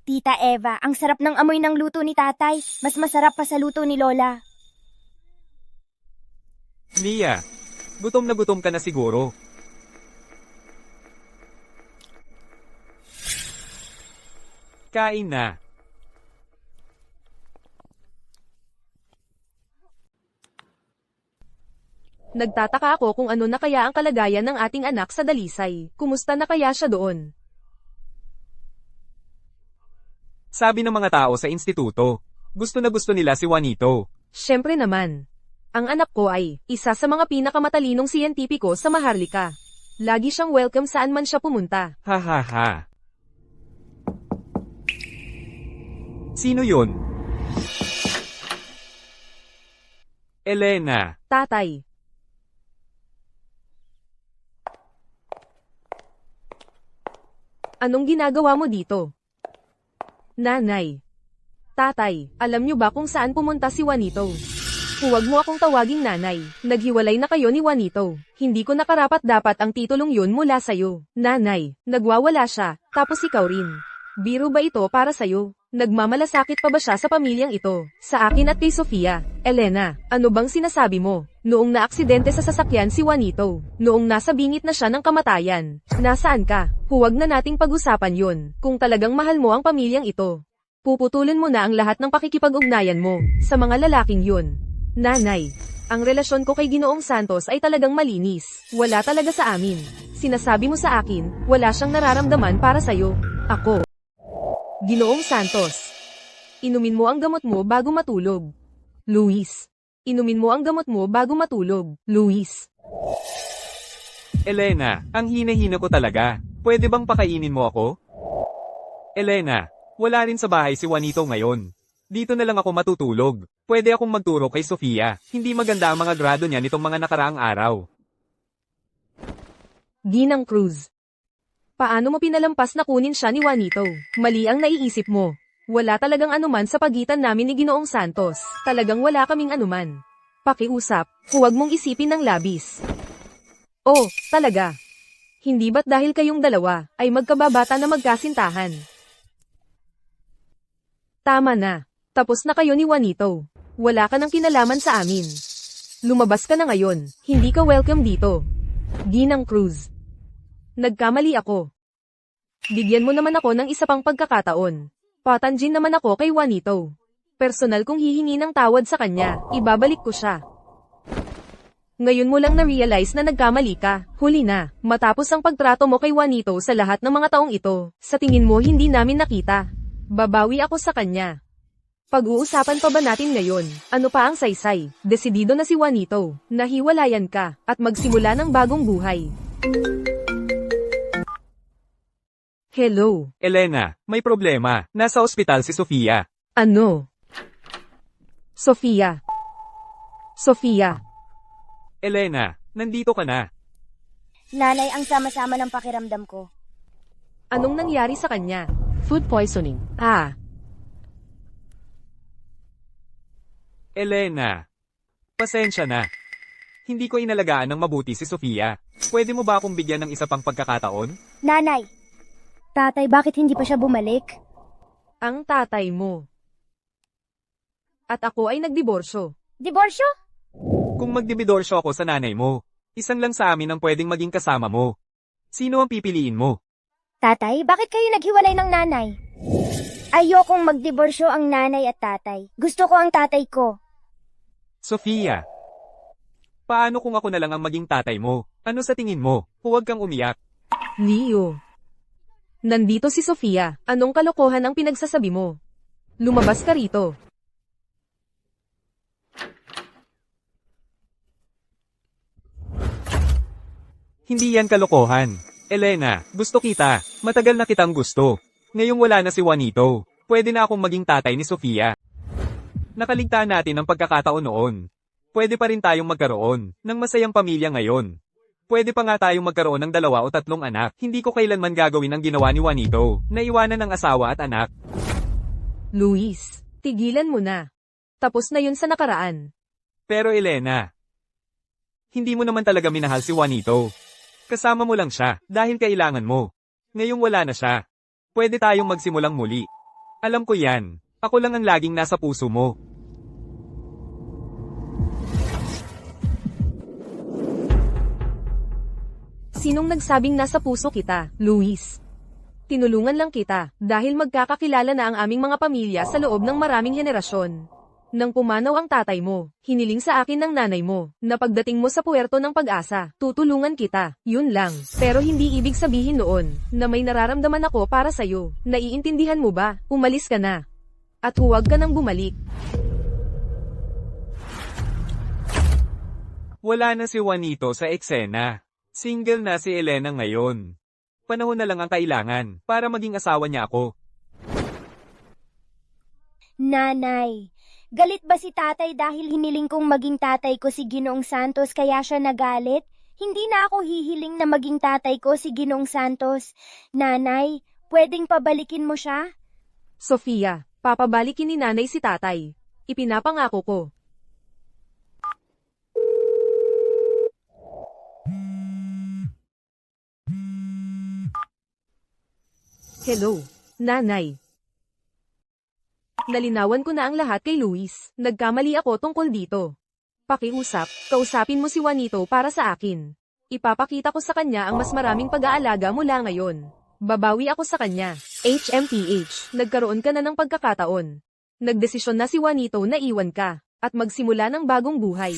Tita Eva, ang sarap ng amoy ng luto ni tatay. Mas masarap pa sa luto ni Lola. Nia, gutom na gutom ka na siguro. Kain na. Nagtataka ako kung ano na kaya ang kalagayan ng ating anak sa dalisay. Kumusta na kaya siya doon? Sabi ng mga tao sa instituto, gusto na gusto nila si Juanito. Siyempre naman. Ang anak ko ay isa sa mga pinakamatalinong siyentipiko sa Maharlika. Lagi siyang welcome saan man siya pumunta. Ha ha ha. Sino yun? Elena. Tatay. Anong ginagawa mo dito? Nanay. Tatay, alam niyo ba kung saan pumunta si Juanito? Huwag mo akong tawaging nanay. Naghiwalay na kayo ni Juanito. Hindi ko nakarapat dapat ang titulong yun mula sa'yo. Nanay, nagwawala siya, tapos ikaw rin. Biro ba ito para sa'yo? Nagmamalasakit pa ba siya sa pamilyang ito? Sa akin at kay Sofia. Elena, ano bang sinasabi mo? Noong naaksidente sa sasakyan si Juanito. Noong nasa bingit na siya ng kamatayan. Nasaan ka? Huwag na nating pag-usapan yun. Kung talagang mahal mo ang pamilyang ito. Puputulin mo na ang lahat ng pakikipag-ugnayan mo sa mga lalaking yun. Nanay, ang relasyon ko kay Ginoong Santos ay talagang malinis. Wala talaga sa amin. Sinasabi mo sa akin, wala siyang nararamdaman para sa'yo. Ako. Ginoong Santos. Inumin mo ang gamot mo bago matulog. Luis. Inumin mo ang gamot mo bago matulog. Luis. Elena, ang hina-hina ko talaga. Pwede bang pakainin mo ako? Elena, wala rin sa bahay si Juanito ngayon. Dito na lang ako matutulog. Pwede akong magturo kay Sofia. Hindi maganda ang mga grado niya nitong mga nakaraang araw. Ginang Cruz. Paano mo pinalampas na kunin siya ni Juanito? Mali ang naiisip mo. Wala talagang anuman sa pagitan namin ni Ginoong Santos. Talagang wala kaming anuman. Pakiusap, huwag mong isipin ng labis. Oh, talaga. Hindi ba't dahil kayong dalawa ay magkababata na magkasintahan? Tama na. Tapos na kayo ni Juanito. Wala ka ng kinalaman sa amin. Lumabas ka na ngayon. Hindi ka welcome dito. Ginang Cruz. Nagkamali ako. Bigyan mo naman ako ng isa pang pagkakataon. Patanjin naman ako kay Juanito. Personal kong hihingi ng tawad sa kanya, ibabalik ko siya. Ngayon mo lang na-realize na nagkamali ka, huli na, matapos ang pagtrato mo kay Juanito sa lahat ng mga taong ito, sa tingin mo hindi namin nakita. Babawi ako sa kanya. Pag-uusapan pa ba natin ngayon? Ano pa ang saysay? Desidido na si Juanito, nahiwalayan ka, at magsimula ng bagong buhay. Hello. Elena, may problema. Nasa ospital si Sofia. Ano? Sofia. Sofia. Elena, nandito ka na. Nanay, ang sama-sama ng pakiramdam ko. Anong nangyari sa kanya? Food poisoning. Ah, Elena, pasensya na. Hindi ko inalagaan ng mabuti si Sofia. Pwede mo ba akong bigyan ng isa pang pagkakataon? Nanay! Tatay, bakit hindi pa siya bumalik? ang tatay mo. At ako ay nagdiborsyo. Diborsyo? Kung magdibidorsyo ako sa nanay mo, isang lang sa amin ang pwedeng maging kasama mo. Sino ang pipiliin mo? Tatay, bakit kayo naghiwalay ng nanay? Ayokong magdiborsyo ang nanay at tatay. Gusto ko ang tatay ko. Sofia. Paano kung ako na lang ang maging tatay mo? Ano sa tingin mo? Huwag kang umiyak. Leo. Nandito si Sofia. Anong kalokohan ang pinagsasabi mo? Lumabas ka rito. Hindi yan kalokohan. Elena, gusto kita. Matagal na kitang gusto. Ngayong wala na si Juanito, pwede na akong maging tatay ni Sofia. Nakaligtaan natin ang pagkakataon noon. Pwede pa rin tayong magkaroon ng masayang pamilya ngayon. Pwede pa nga tayong magkaroon ng 2 o 3 anak. Hindi ko kailanman gagawin ang ginawa ni Juanito, na iwanan ng asawa at anak. Luis, tigilan mo na. Tapos na yun sa nakaraan. Pero Elena, hindi mo naman talaga minahal si Juanito. Kasama mo lang siya, dahil kailangan mo. Ngayong wala na siya. Pwede tayong magsimulang muli. Alam ko yan. Ako lang ang laging nasa puso mo. Sinong nagsabing nasa puso kita, Luis? Tinulungan lang kita, dahil magkakakilala na ang aming mga pamilya sa loob ng maraming henerasyon. Nang pumanaw ang tatay mo, hiniling sa akin ng nanay mo, na pagdating mo sa puwerto ng pag-asa, tutulungan kita, yun lang. Pero hindi ibig sabihin noon, na may nararamdaman ako para sa'yo. Naiintindihan mo ba? Umalis ka na. At huwag ka nang bumalik. Wala na si Juanito sa eksena. Single na si Elena ngayon. Panahon na lang ang kailangan para maging asawa niya ako. Nanay, galit ba si tatay dahil hiniling kong maging tatay ko si Ginoong Santos kaya siya nagalit? Hindi na ako hihiling na maging tatay ko si Ginoong Santos. Nanay, pwedeng pabalikin mo siya? Sofia, papabalikin ni nanay si tatay. Ipinapangako ko. Hello, nanay. Nalinawan ko na ang lahat kay Luis. Nagkamali ako tungkol dito. Pakiusap, kausapin mo si Juanito para sa akin. Ipapakita ko sa kanya ang mas maraming pag-aalaga mula ngayon. Babawi ako sa kanya. HMPH, nagkaroon ka na ng pagkakataon. Nagdesisyon na si Juanito na iwan ka, at magsimula ng bagong buhay.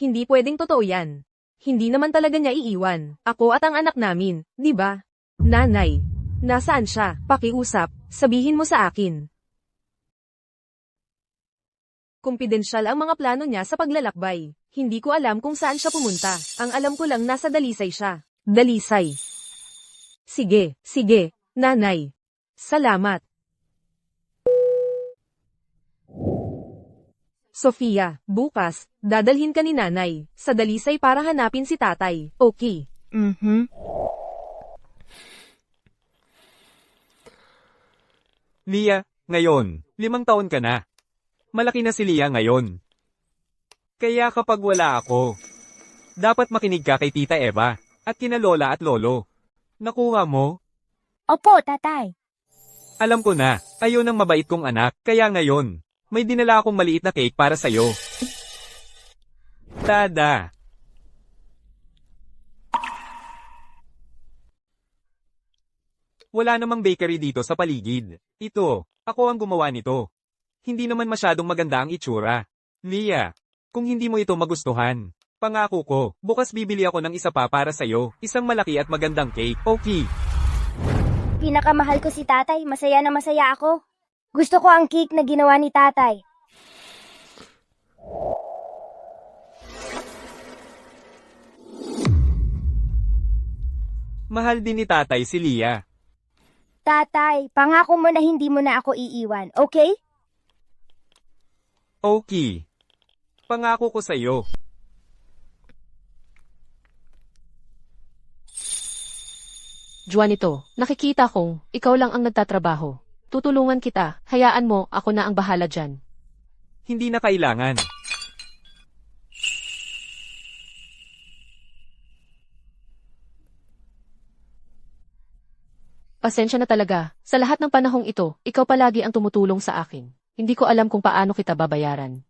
Hindi pwedeng totoo yan. Hindi naman talaga niya iiwan. Ako at ang anak namin, di ba? Nanay, nasaan siya? Pakiusap, sabihin mo sa akin. Kumpidensyal ang mga plano niya sa paglalakbay. Hindi ko alam kung saan siya pumunta. Ang alam ko lang nasa Dalisay siya. Dalisay. Sige, nanay. Salamat. Sofia, bukas, dadalhin ka ni nanay sa Dalisay para hanapin si tatay. Okay. Lia, ngayon, 5 taon ka na. Malaki na si Lia ngayon. Kaya kapag wala ako, dapat makinig ka kay Tita Eva, at kina Lola at Lolo. Nakuha mo? Opo, tatay. Alam ko na, ayaw ng mabait kong anak, kaya ngayon, may dinala akong maliit na cake para sa'yo. Tada! Wala namang bakery dito sa paligid. Ito, ako ang gumawa nito. Hindi naman masyadong maganda ang itsura. Lia, kung hindi mo ito magustuhan, pangako ko, bukas bibili ako ng isa pa para sa'yo, isang malaki at magandang cake, okay? Pinakamahal ko si tatay, masaya na masaya ako. Gusto ko ang cake na ginawa ni tatay. Mahal din ni tatay si Lia. Tatay, pangako mo na hindi mo na ako iiwan, okay? Okay. Pangako ko sa'yo. Juanito, nakikita kong ikaw lang ang nagtatrabaho. Tutulungan kita, hayaan mo, ako na ang bahala dyan. Hindi na kailangan. Pasensya na talaga, sa lahat ng panahong ito, ikaw palagi ang tumutulong sa akin. Hindi ko alam kung paano kita babayaran.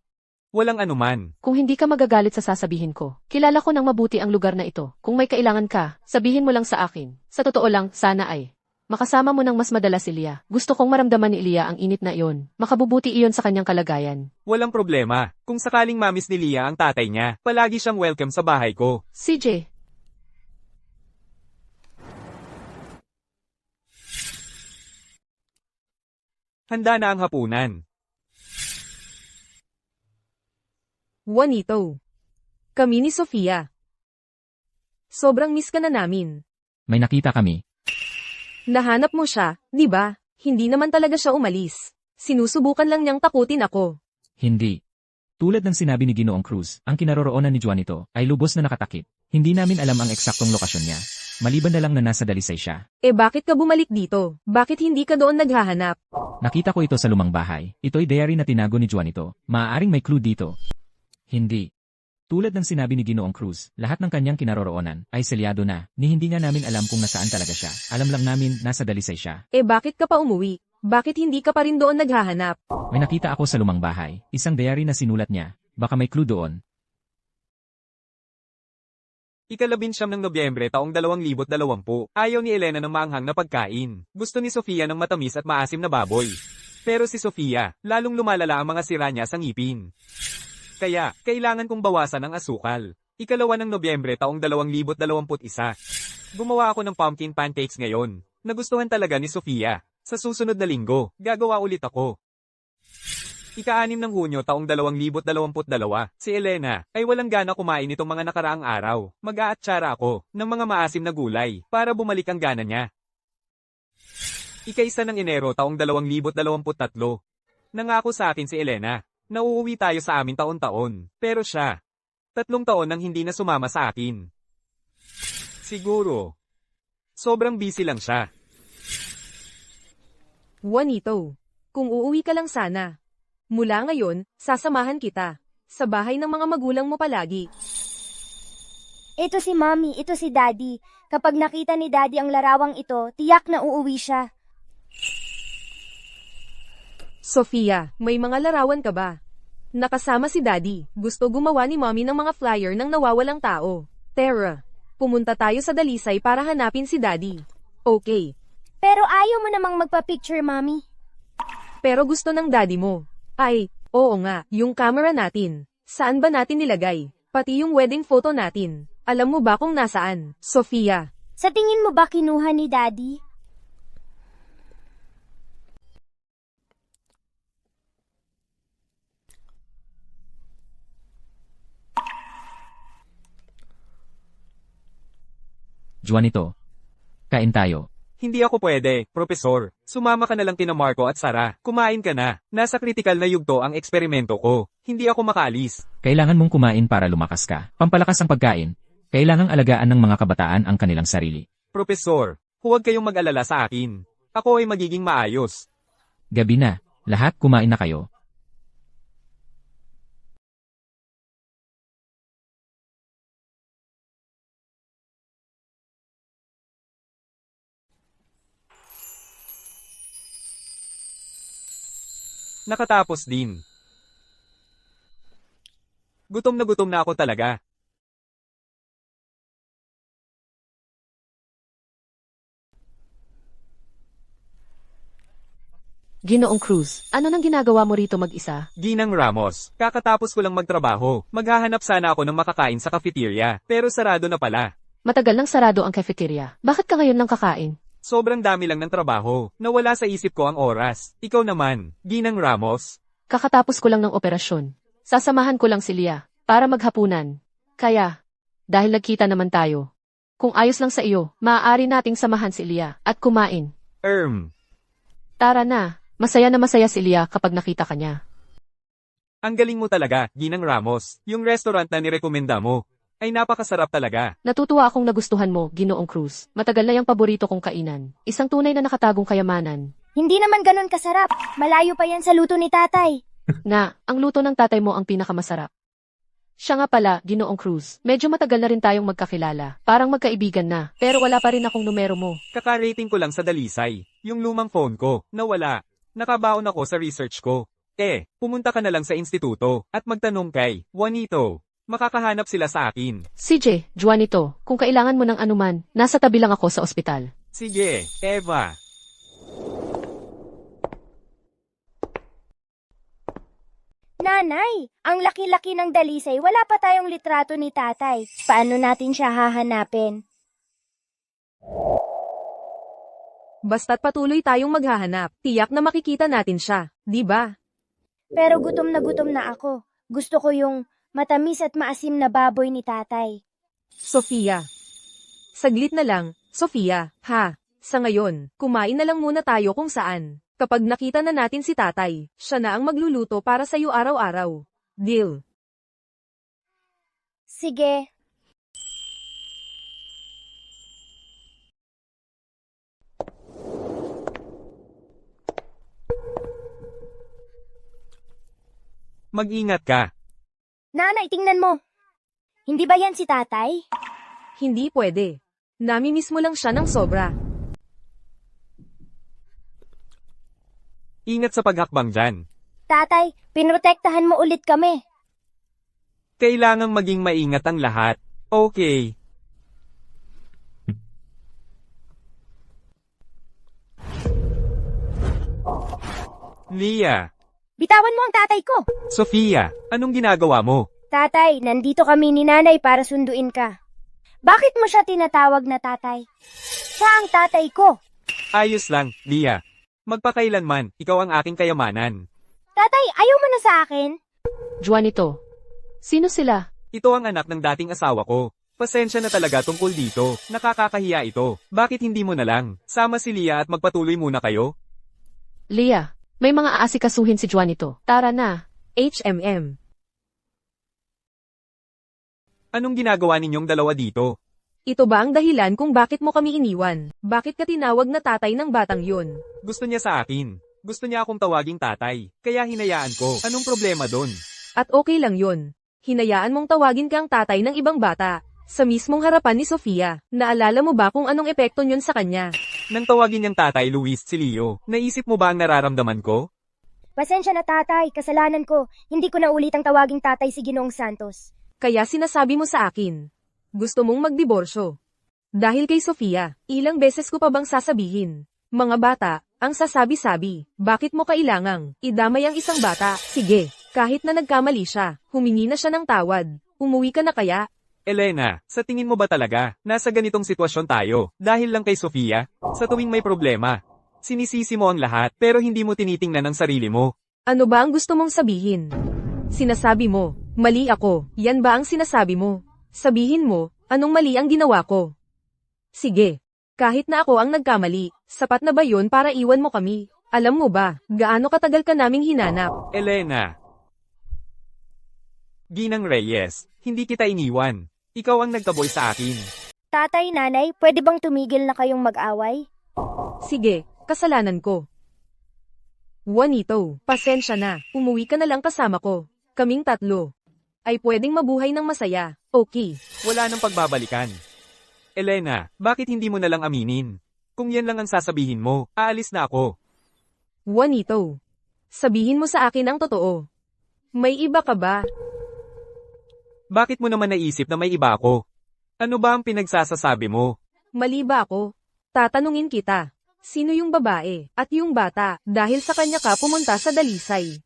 Walang anuman. Kung hindi ka magagalit sa sasabihin ko, kilala ko ng mabuti ang lugar na ito. Kung may kailangan ka, sabihin mo lang sa akin. Sa totoo lang, sana ay makasama mo ng mas madalas si Lia. Gusto kong maramdaman ni Lia ang init na iyon. Makabubuti iyon sa kanyang kalagayan. Walang problema. Kung sakaling mamis ni Lia ang tatay niya, palagi siyang welcome sa bahay ko. CJ, Handa na ang hapunan. Juanito. Kami ni Sofia. Sobrang miss ka na namin. May nakita kami. Nahanap mo siya, di ba? Hindi naman talaga siya umalis. Sinusubukan lang niyang takutin ako. Hindi. Tulad ng sinabi ni Ginoong Cruz, ang kinaroroonan ni Juanito ay lubos na nakatakip. Hindi namin alam ang eksaktong lokasyon niya. Maliban na lang na nasa Dalisay siya. Bakit ka bumalik dito? Bakit hindi ka doon naghahanap? Nakita ko ito sa lumang bahay. Ito'y diary na tinago ni Juanito. Maaaring may clue dito. Hindi. Tulad ng sinabi ni Ginoong Cruz, lahat ng kanyang kinaroroonan ay selyado na, ni hindi nga namin alam kung nasaan talaga siya. Alam lang namin nasa Dalisay siya. Bakit ka pa umuwi? Bakit hindi ka pa rin doon naghahanap? May nakita ako sa lumang bahay. Isang diary na sinulat niya. Baka may clue doon. Ika-19 ng Nobyembre taong 2020, ayaw ni Elena ng maanghang na pagkain. Gusto ni Sofia ng matamis at maasim na baboy. Pero si Sofia, lalong lumalala ang mga sira niya sa ngipin. Kaya, kailangan kong bawasan ang asukal. Ika-2 ng Nobyembre taong 2021. Gumawa ako ng pumpkin pancakes ngayon. Nagustuhan talaga ni Sofia. Sa susunod na linggo, gagawa ulit ako. Ika-6 ng Hunyo taong 2022, si Elena ay walang gana kumain itong mga nakaraang araw. Mag-aatsara ako ng mga maasim na gulay para bumalik ang gana niya. Ika-1 ng Enero taong 2023, nangako sa akin si Elena na uuwi tayo sa amin taon-taon. Pero siya, 3 taon nang hindi na sumama sa akin. Siguro, sobrang busy lang siya. Juanito, kung uuwi ka lang sana. Mula ngayon, sasamahan kita. Sa bahay ng mga magulang mo palagi. Ito si Mommy, ito si Daddy. Kapag nakita ni Daddy ang larawang ito, tiyak na uuwi siya. Sofia, may mga larawan ka ba? Nakasama si Daddy. Gusto gumawa ni Mommy ng mga flyer ng nawawalang tao. Tara, pumunta tayo sa Dalisay para hanapin si Daddy. Okay. Pero ayaw mo namang magpa-picture, Mommy. Pero gusto ng Daddy mo. Ay, oo nga, yung camera natin. Saan ba natin nilagay? Pati yung wedding photo natin. Alam mo ba kung nasaan? Sofia. Sa tingin mo ba kinuha ni Daddy? Juanito. Kain tayo. Hindi ako pwede, Profesor. Sumama ka na lang kina Marco at Sara. Kumain ka na. Nasa kritikal na yugto ang eksperimento ko. Hindi ako makaalis. Kailangan mong kumain para lumakas ka. Pampalakas ang pagkain. Kailangang alagaan ng mga kabataan ang kanilang sarili. Profesor, huwag kayong mag-alala sa akin. Ako ay magiging maayos. Gabi na. Lahat kumain na kayo. Nakatapos din. Gutom na ako talaga. Ginoong Cruz, ano nang ginagawa mo rito mag-isa? Ginang Ramos, kakatapos ko lang magtrabaho. Maghahanap sana ako ng makakain sa cafeteria, pero sarado na pala. Matagal nang sarado ang cafeteria. Bakit ka ngayon nang kakain? Sobrang dami lang ng trabaho. Nawala sa isip ko ang oras. Ikaw naman, Ginang Ramos. Kakatapos ko lang ng operasyon. Sasamahan ko lang si Lia para maghapunan. Kaya, dahil nagkita naman tayo, kung ayos lang sa iyo, maaari nating samahan si Lia at kumain. Tara na, masaya na masaya si Lia kapag nakita ka niya. Ang galing mo talaga, Ginang Ramos. Yung restaurant na nirekomenda mo ay napakasarap talaga. Natutuwa akong nagustuhan mo, Ginoong Cruz. Matagal na yung paborito kong kainan. Isang tunay na nakatagong kayamanan. Hindi naman ganun kasarap. Malayo pa yan sa luto ni Tatay. Na, ang luto ng tatay mo ang pinakamasarap. Siya nga pala, Ginoong Cruz. Medyo matagal na rin tayong magkakilala. Parang magkaibigan na. Pero wala pa rin akong numero mo. Kaka-rating ko lang sa Dalisay. Yung lumang phone ko, nawala. Nakabaon ako sa research ko. Pumunta ka na lang sa instituto at magtanong kay Juanito. Makakahanap sila sa akin. CJ, Juanito, kung kailangan mo ng anuman, nasa tabi lang ako sa ospital. Sige, Eva. Nanay, ang laki-laki ng Dalisay, wala pa tayong litrato ni Tatay. Paano natin siya hahanapin? Basta't patuloy tayong maghahanap, tiyak na makikita natin siya, di ba? Pero gutom na ako. Gusto ko yung matamis at maasim na baboy ni Tatay. Sofia, Saglit na lang, Sofia, ha? Sa ngayon, kumain na lang muna tayo kung saan. Kapag nakita na natin si tatay, siya na ang magluluto para sa'yo araw-araw. Deal. Sige. Mag-ingat ka. Nanay, tingnan mo. Hindi ba yan si tatay? Hindi pwede. Namimiss mo lang siya ng sobra. Ingat sa paghakbang dyan. Tatay, pinrotektahan mo ulit kami. Kailangang maging maingat ang lahat. Okay. Leah, Bitawan mo ang tatay ko. Sofia, anong ginagawa mo? Tatay, nandito kami ni nanay para sunduin ka. Bakit mo siya tinatawag na tatay? Siya ang tatay ko. Ayos lang, Leah. Magpakailanman, ikaw ang aking kayamanan. Tatay, ayaw mo na sa akin? Juanito. Sino sila? Ito ang anak ng dating asawa ko. Pasensya na talaga tungkol dito. Nakakakahiya ito. Bakit hindi mo na lang? Sama si Leah at magpatuloy muna kayo? Leah, may mga aasikasuhin si Juanito. Tara na. HMM. Anong ginagawa ninyong dalawa dito? Ito ba ang dahilan kung bakit mo kami iniwan? Bakit ka tinawag na tatay ng batang yun? Gusto niya sa akin. Gusto niya akong tawaging tatay. Kaya hinayaan ko. Anong problema doon? At okay lang yun. Hinayaan mong tawagin kang tatay ng ibang bata. Sa mismong harapan ni Sofia. Naalala mo ba kung anong epekto nyon sa kanya? Nang tawagin niyang tatay Luis si Leo, naisip mo ba ang nararamdaman ko? Pasensya na tatay, kasalanan ko. Hindi ko na ulitang tawaging tatay si Ginoong Santos. Kaya sinasabi mo sa akin. Gusto mong magdiborsyo. Dahil kay Sofia, ilang beses ko pa bang sasabihin? Mga bata, ang sasabi-sabi, bakit mo kailangang idamay ang isang bata? Sige, kahit na nagkamali siya, humingi na siya ng tawad. Umuwi ka na kaya? Elena, sa tingin mo ba talaga, nasa ganitong sitwasyon tayo, dahil lang kay Sofia? Sa tuwing may problema, sinisisi mo ang lahat, pero hindi mo tinitingnan ang sarili mo. Ano ba ang gusto mong sabihin? Sinasabi mo, mali ako, yan ba ang sinasabi mo? Sabihin mo, anong mali ang ginawa ko? Sige, kahit na ako ang nagkamali, sapat na ba yun para iwan mo kami? Alam mo ba, gaano katagal ka naming hinanap? Elena. Ginang Reyes, hindi kita iniwan. Ikaw ang nagtaboy sa akin. Tatay, nanay, pwede bang tumigil na kayong mag-away? Sige, kasalanan ko. Juanito, pasensya na, umuwi ka na lang kasama ko. Kaming tatlo ay pwedeng mabuhay ng masaya, okay. Wala nang pagbabalikan. Elena, bakit hindi mo na lang aminin? Kung yan lang ang sasabihin mo, aalis na ako. Juanito, sabihin mo sa akin ang totoo. May iba ka ba? Bakit mo naman naisip na may iba ako? Ano ba ang pinagsasasabi mo? Mali ba ako? Tatanungin kita. Sino yung babae at yung bata dahil sa kanya ka pumunta sa dalisay?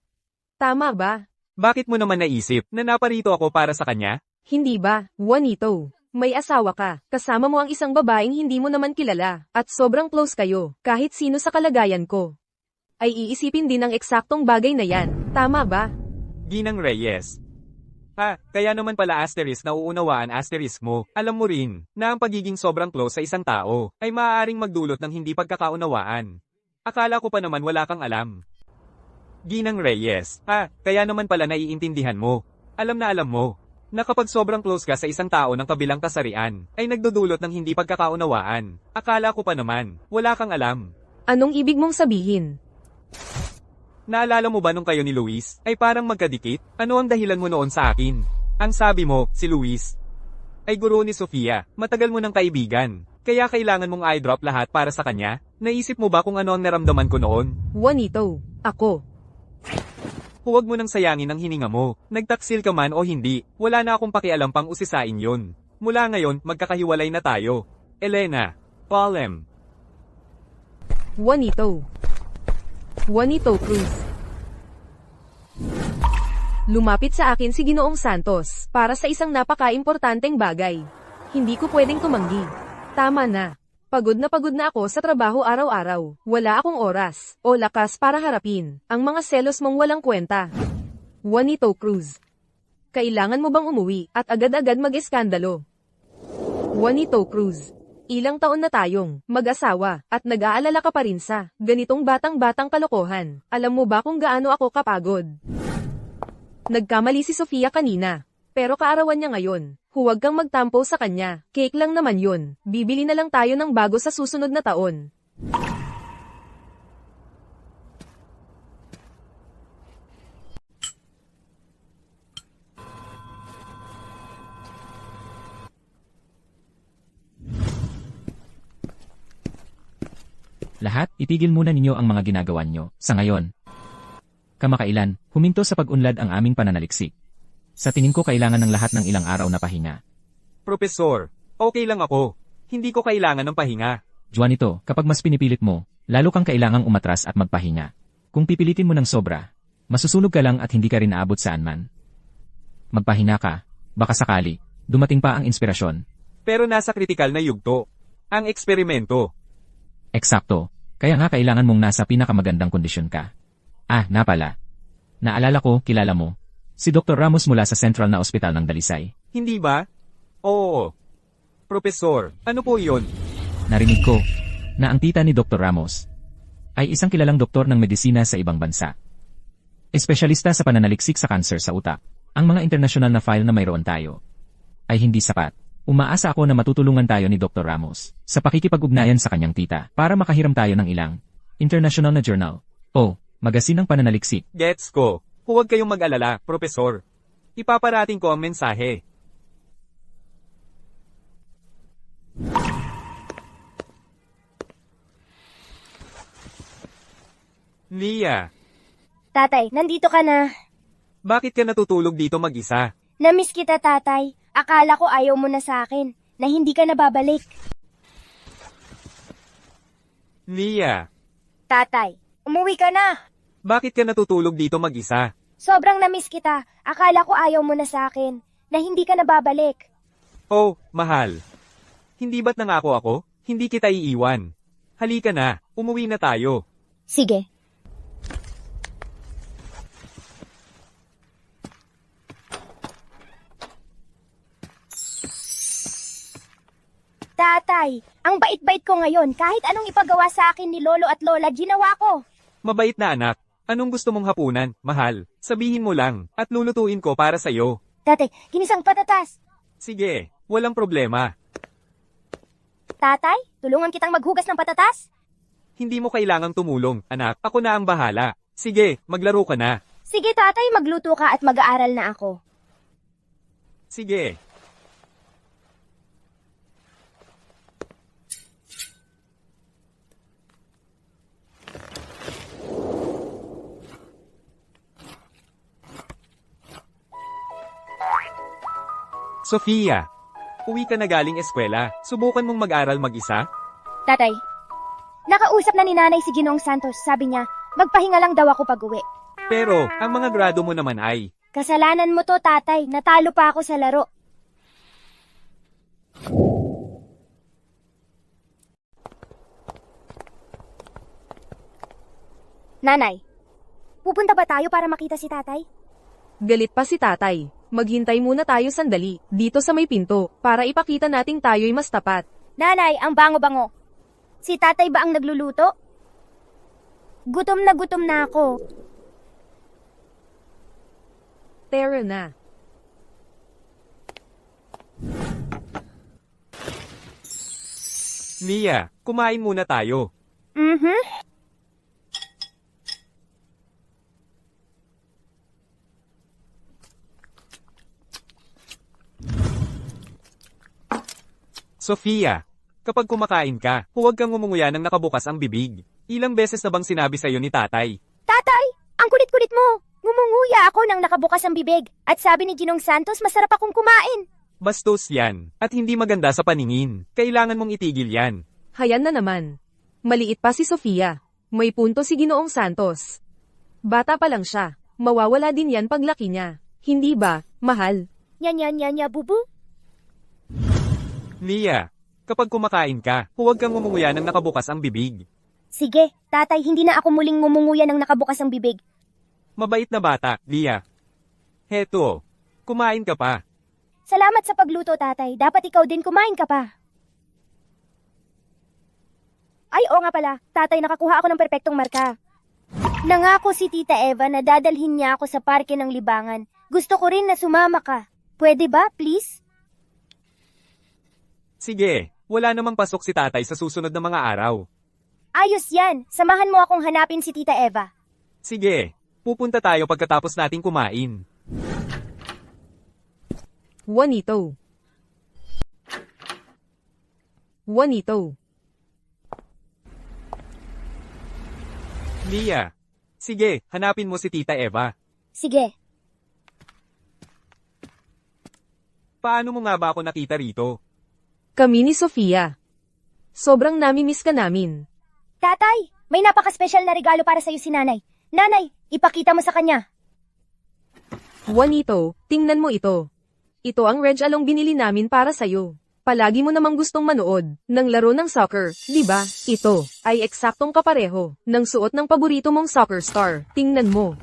Tama ba? Bakit mo naman naisip na naparito ako para sa kanya? Hindi ba, Juanito? May asawa ka, kasama mo ang isang babaeng hindi mo naman kilala, at sobrang close kayo, kahit sino sa kalagayan ko. Ay iisipin din ang eksaktong bagay na yan, tama ba? Ginang Reyes. Kaya naman pala asterisk na uunawaan asterisk mo. Alam mo rin, na ang pagiging sobrang close sa isang tao, ay maaaring magdulot ng hindi pagkakaunawaan. Akala ko pa naman wala kang alam. Ginang Reyes, kaya naman pala naiintindihan mo. Alam mo, na kapag sobrang close ka sa isang tao ng kabilang kasarian, ay nagdudulot ng hindi pagkakaunawaan. Akala ko pa naman, wala kang alam. Anong ibig mong sabihin? Naalala mo ba nung kayo ni Luis, ay parang magkadikit? Ano ang dahilan mo noon sa akin? Ang sabi mo, si Luis, ay guro ni Sofia, matagal mo ng kaibigan. Kaya kailangan mong i-drop lahat para sa kanya? Naisip mo ba kung ano ang naramdaman ko noon? Juanito, ako. Huwag mo nang sayangin ang hininga mo. Nagtaksil ka man o hindi, wala na akong pakialam pang usisain yon. Mula ngayon, magkakahiwalay na tayo. Elena, Palem. Juanito. Juanito Cruz. Lumapit sa akin si Ginoong Santos para sa isang napaka-importanteng bagay. Hindi ko pwedeng tumanggi. Tama na. Pagod na ako sa trabaho araw-araw. Wala akong oras o lakas para harapin ang mga selos mong walang kwenta. Juanito Cruz. Kailangan mo bang umuwi at agad-agad mag-eskandalo? Juanito Cruz. Ilang taon na tayong mag-asawa at nag-aalala ka pa rin sa ganitong batang-batang kalokohan. Alam mo ba kung gaano ako kapagod? Nagkamali si Sofia kanina. Pero kaarawan niya ngayon. Huwag kang magtampo sa kanya. Cake lang naman yun. Bibili na lang tayo ng bago sa susunod na taon. Lahat, itigil muna ninyo ang mga ginagawa nyo. Sa ngayon, kamakailan, huminto sa pag-unlad ang aming pananaliksik. Sa tingin ko kailangan ng lahat ng ilang araw na pahinga. Profesor, okay lang ako. Hindi ko kailangan ng pahinga. Juanito, kapag mas pinipilit mo, lalo kang kailangang umatras at magpahinga. Kung pipilitin mo ng sobra, masusunog ka lang at hindi ka rin aabot saan man. Magpahinga ka, baka sakali, dumating pa ang inspirasyon. Pero nasa kritikal na yugto. Ang eksperimento. Eksakto, kaya nga kailangan mong nasa pinakamagandang kondisyon ka. Ah, napala. Naalala ko, kilala mo. Si Dr. Ramos mula sa Central na Ospital ng Dalisay. Hindi ba? Oo. Profesor, ano po yon? Narinig ko na ang tita ni Dr. Ramos ay isang kilalang doktor ng medisina sa ibang bansa. Espesyalista sa pananaliksik sa kanser sa utak. Ang mga internasyonal na file na mayroon tayo ay hindi sapat. Umaasa ako na matutulungan tayo ni Dr. Ramos sa pakikipag-ugnayan sa kanyang tita para makahiram tayo ng ilang international na journal o magasin ng pananaliksik. Gets ko. Huwag kayong mag-alala, Profesor. Ipaparating ko ang mensahe. Lia, Tatay, nandito ka na. bakit ka natutulog dito mag-isa? Namiss kita, tatay. Akala ko ayaw mo na sa akin, na hindi ka na babalik. Lia, Tatay, umuwi ka na. bakit ka natutulog dito mag-isa? Sobrang namiss kita. Akala ko ayaw mo na sa akin, na hindi ka na babalik. Oh, mahal. Hindi ba't nangako ako? Hindi kita iiwan. Halika na, umuwi na tayo. Sige. Tatay, ang bait-bait ko ngayon. Kahit anong ipagawa sa akin ni Lolo at Lola, ginawa ko. Mabait na anak. Anong gusto mong hapunan, mahal? Sabihin mo lang, at lulutuin ko para sa'yo. Tatay, ginisang patatas. Sige, walang problema. Tatay, tulungan kitang maghugas ng patatas? Hindi mo kailangang tumulong, anak. Ako na ang bahala. Sige, maglaro ka na. Sige tatay, magluto ka at mag-aaral na ako. Sige. Sofia, uwi ka na galing eskwela. Subukan mong mag-aral mag-isa? Tatay, nakausap na ni Nanay si Ginoong Santos. Sabi niya, magpahinga lang daw ako pag-uwi. Pero, ang mga grado mo naman ay, Kasalanan mo to, tatay. Natalo pa ako sa laro. Nanay, pupunta ba tayo para makita si tatay? Galit pa si tatay. Maghintay muna tayo sandali, dito sa may pinto, para ipakita nating tayo'y mas tapat. Nanay, ang bango-bango. Si tatay ba ang nagluluto? Gutom na ako. Tara na. Nia, kumain muna tayo. Mhm. Sofia, kapag kumakain ka, huwag kang ngumunguya ng nakabukas ang bibig. Ilang beses na bang sinabi sa'yo ni tatay? Tatay, ang kulit-kulit mo. Ngumunguya ako nang nakabukas ang bibig. At sabi ni Ginong Santos, masarap akong kumain. Bastos yan, at hindi maganda sa paningin. Kailangan mong itigil yan. Hayan na naman. Maliit pa si Sofia. May punto si Ginoong Santos. Bata pa lang siya. Mawawala din yan paglaki niya. Hindi ba, mahal? Nya, bubu. Nia, kapag kumakain ka, huwag kang ngumunguya ng nakabukas ang bibig. Sige, tatay, hindi na ako muling ngumunguya nang nakabukas ang bibig. Mabait na bata, Lia. Heto, kumain ka pa. Salamat sa pagluto, tatay. Dapat ikaw din kumain ka pa. Ay, oo nga pala. Tatay, nakakuha ako ng perpektong marka. Nangako si Tita Eva na dadalhin niya ako sa parke ng libangan. Gusto ko rin na sumama ka. Pwede ba, please? Sige, wala namang pasok si tatay sa susunod na mga araw. Ayos yan. Samahan mo akong hanapin si Tita Eva. Sige, pupunta tayo pagkatapos nating kumain. Juanito. Juanito. Lia, sige, hanapin mo si Tita Eva. Sige. Paano mo nga ba ako nakita rito? Kami ni Sofia. Sobrang nami-miss ka namin. Tatay, may napaka-special na regalo para sa'yo si Nanay. Nanay, ipakita mo sa kanya. Juanito, tingnan mo ito. Ito ang Reg Along binili namin para sa'yo. Palagi mo namang gustong manood ng laro ng soccer, di ba? Ito ay eksaktong kapareho ng suot ng paborito mong soccer star. Tingnan mo.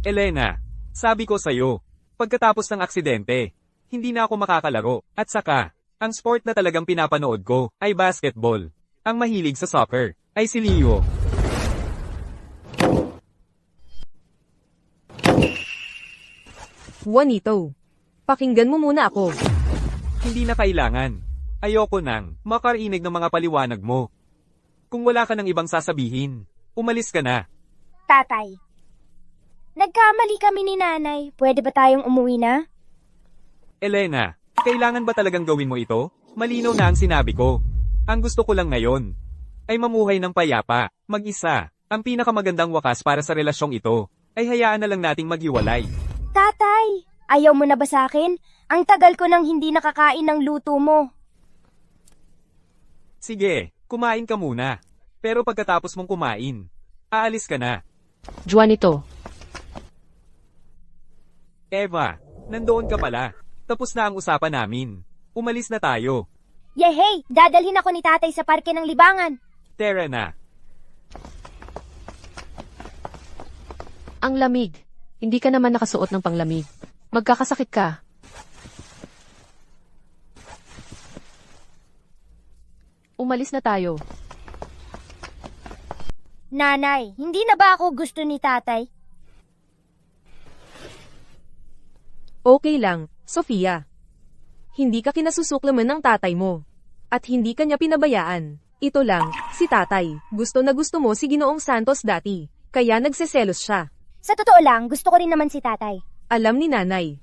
Elena, sabi ko sa'yo, pagkatapos ng aksidente, hindi na ako makakalaro. At saka, ang sport na talagang pinapanood ko ay basketball. Ang mahilig sa soccer ay si Leo. Juanito, pakinggan mo muna ako. Hindi na kailangan. Ayoko nang makarinig ng mga paliwanag mo. Kung wala ka ng ibang sasabihin, umalis ka na. Tatay, nagkamali kami ni Nanay. Pwede ba tayong umuwi na? Elena, kailangan ba talagang gawin mo ito? Malinaw na ang sinabi ko. Ang gusto ko lang ngayon ay mamuhay ng payapa, mag-isa. Ang pinakamagandang wakas para sa relasyong ito ay hayaan na lang nating maghiwalay. Tatay, ayaw mo na ba sa akin? Ang tagal ko nang hindi nakakain ng luto mo. Sige, kumain ka muna. Pero pagkatapos mong kumain, aalis ka na. Juanito, Eva, nandoon ka pala. Tapos na ang usapan namin. Umalis na tayo. Yehey, dadalhin ako ni Tatay sa parke ng libangan. Tara na. ang lamig. Hindi ka naman nakasuot ng panglamig. Magkakasakit ka. Umalis na tayo. Nanay, hindi na ba ako gusto ni Tatay? Okay lang, Sofia. Hindi ka kinasusuklaman ng tatay mo. At hindi ka niya pinabayaan. Ito lang, si tatay. Gusto na gusto mo si Ginoong Santos dati. Kaya nagseselos siya. Sa totoo lang, gusto ko rin naman si Tatay. Alam ni nanay.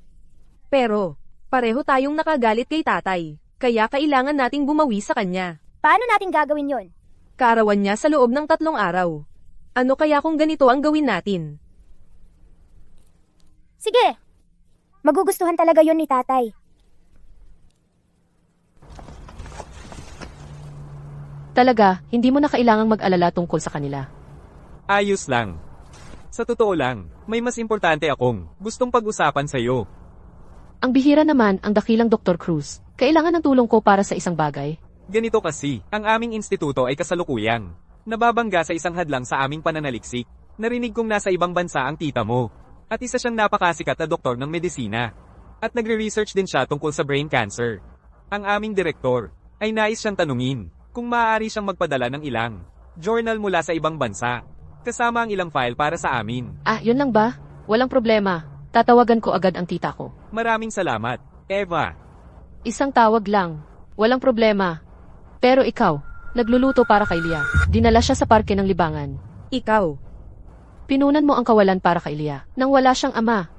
Pero, pareho tayong nakagalit kay tatay. Kaya kailangan nating bumawi sa kanya. Paano natin gagawin yon? Kaarawan niya sa loob ng 3 araw. Ano kaya kung ganito ang gawin natin? Sige, magugustuhan talaga yon ni Tatay. Talaga, hindi mo na kailangang mag-alala tungkol sa kanila. Ayos lang. Sa totoo lang, may mas importante akong gustong pag-usapan sa'yo. Ang bihira naman ang dakilang Dr. Cruz. Kailangan ng tulong ko para sa isang bagay. Ganito kasi, ang aming instituto ay kasalukuyang nababangga sa isang hadlang sa aming pananaliksik. Narinig kong nasa ibang bansa ang tita mo. At isa siyang napakasikat na doktor ng medisina. At nagre-research din siya tungkol sa brain cancer. Ang aming direktor ay nais siyang tanungin kung maaari siyang magpadala ng ilang journal mula sa ibang bansa, kasama ang ilang file para sa amin. Ah, yun lang ba? Walang problema. Tatawagan ko agad ang tita ko. Maraming salamat, Eva. Isang tawag lang. Walang problema. Pero ikaw, nagluluto para kay Lia. Dinala siya sa parke ng libangan. Ikaw. Pinunan mo ang kawalan para kay Lia, nang wala siyang ama.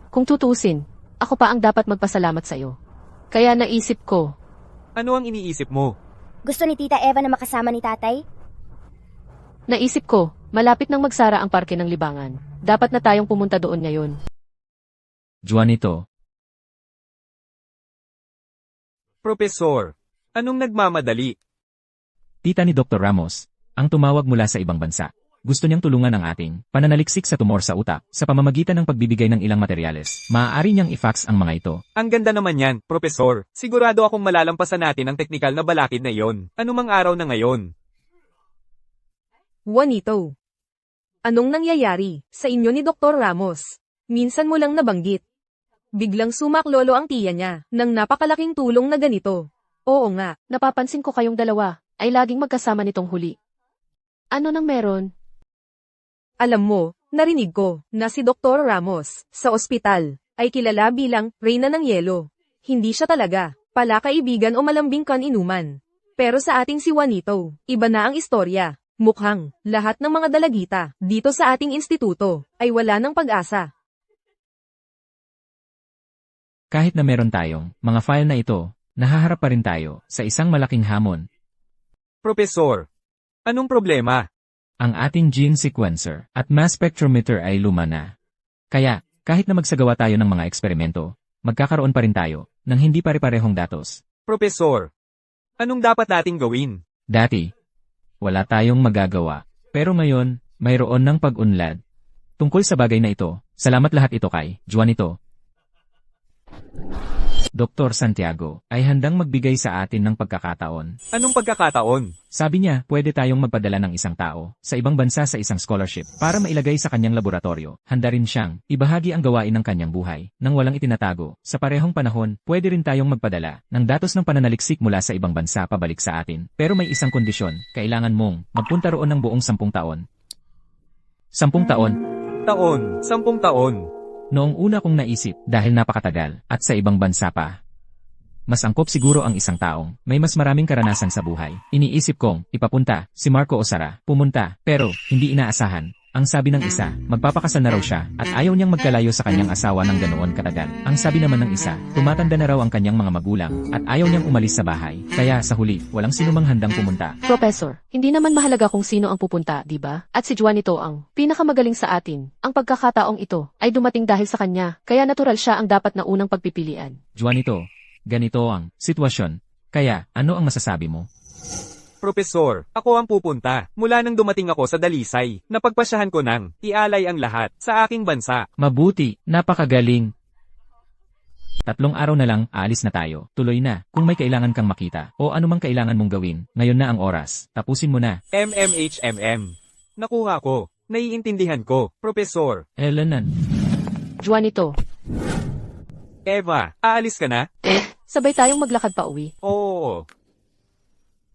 Kung tutusin, ako pa ang dapat magpasalamat sa'yo. Kaya naisip ko, Ano ang iniisip mo? Gusto ni Tita Eva na makasama ni Tatay? malapit nang magsara ang parke ng libangan. Dapat na tayong pumunta doon ngayon. Juanito, Profesor, anong nagmamadali? tita ni Dr. Ramos, ang tumawag mula sa ibang bansa. Gusto niyang tulungan ang ating pananaliksik sa tumor sa utak sa pamamagitan ng pagbibigay ng ilang materyales. Maaari niyang i-fax ang mga ito. Ang ganda naman yan, Profesor. Sigurado akong malalampasan natin ang teknikal na balakid na iyon. Anumang araw na ngayon. Juanito. Anong nangyayari sa inyo ni Dr. Ramos? Minsan mo lang nabanggit. Biglang sumaklolo ang tiya niya ng napakalaking tulong na ganito. Oo nga. Napapansin ko kayong dalawa ay laging magkasama nitong huli. Ano nang meron? Alam mo, narinig ko na si Dr. Ramos sa ospital ay kilala bilang Reyna ng Yelo. Hindi siya talaga pala kaibigan o malambing kan-inuman. Pero sa ating si Juanito, iba na ang istorya. Mukhang lahat ng mga dalagita dito sa ating instituto ay wala ng pag-asa. Kahit na meron tayong mga file na ito, nahaharap pa rin tayo sa isang malaking hamon. Profesor, anong problema? Ang ating gene sequencer at mass spectrometer ay luma na. Kaya, kahit na magsagawa tayo ng mga eksperimento, magkakaroon pa rin tayo ng hindi pare-parehong datos. Profesor, anong dapat nating gawin? Dati, wala tayong magagawa. Pero ngayon, mayroon ng pag-unlad. Tungkol sa bagay na ito, salamat lahat ito kay Juanito. Dr. Santiago ay handang magbigay sa atin ng pagkakataon. Anong pagkakataon? Sabi niya, pwede tayong magpadala ng isang tao sa ibang bansa sa isang scholarship para mailagay sa kanyang laboratorio. Handa rin siyang ibahagi ang gawain ng kanyang buhay nang walang itinatago. Sa parehong panahon, pwede rin tayong magpadala ng datos ng pananaliksik mula sa ibang bansa pabalik sa atin. Pero may isang kondisyon, kailangan mong magpunta roon ng buong 10 taon. 10 taon? 10 taon. Noong una kong naisip dahil napakatagal at sa ibang bansa pa. Mas angkop siguro ang isang taong may mas maraming karanasan sa buhay. Iniisip kong ipapunta si Marco o Sara. Pumunta pero hindi inaasahan. Ang sabi ng isa, magpapakasal na raw siya at ayaw niyang magkalayo sa kanyang asawa ng ganoon katagal. Ang sabi naman ng isa, tumatanda na raw ang kanyang mga magulang at ayaw niyang umalis sa bahay. Kaya sa huli, walang sinumang handang pumunta. Professor, hindi naman mahalaga kung sino ang pupunta, di ba? At si Juanito ang pinakamagaling sa atin. Ang pagkakataong ito ay dumating dahil sa kanya, kaya natural siya ang dapat na unang pagpipilian. Juanito, ganito ang sitwasyon. Kaya, ano ang masasabi mo? Profesor, ako ang pupunta. Mula nang dumating ako sa Dalisay, napagpasyahan ko nang ialay ang lahat sa aking bansa. Mabuti, napakagaling. 3 araw na lang, aalis na tayo. Tuloy na, kung may kailangan kang makita o anumang kailangan mong gawin, ngayon na ang oras. Tapusin mo na. MMHMM. Nakuha ko. Naiintindihan ko, Profesor. Elenan. Juanito, Eva, aalis ka na? sabay tayong maglakad pa uwi. Oo.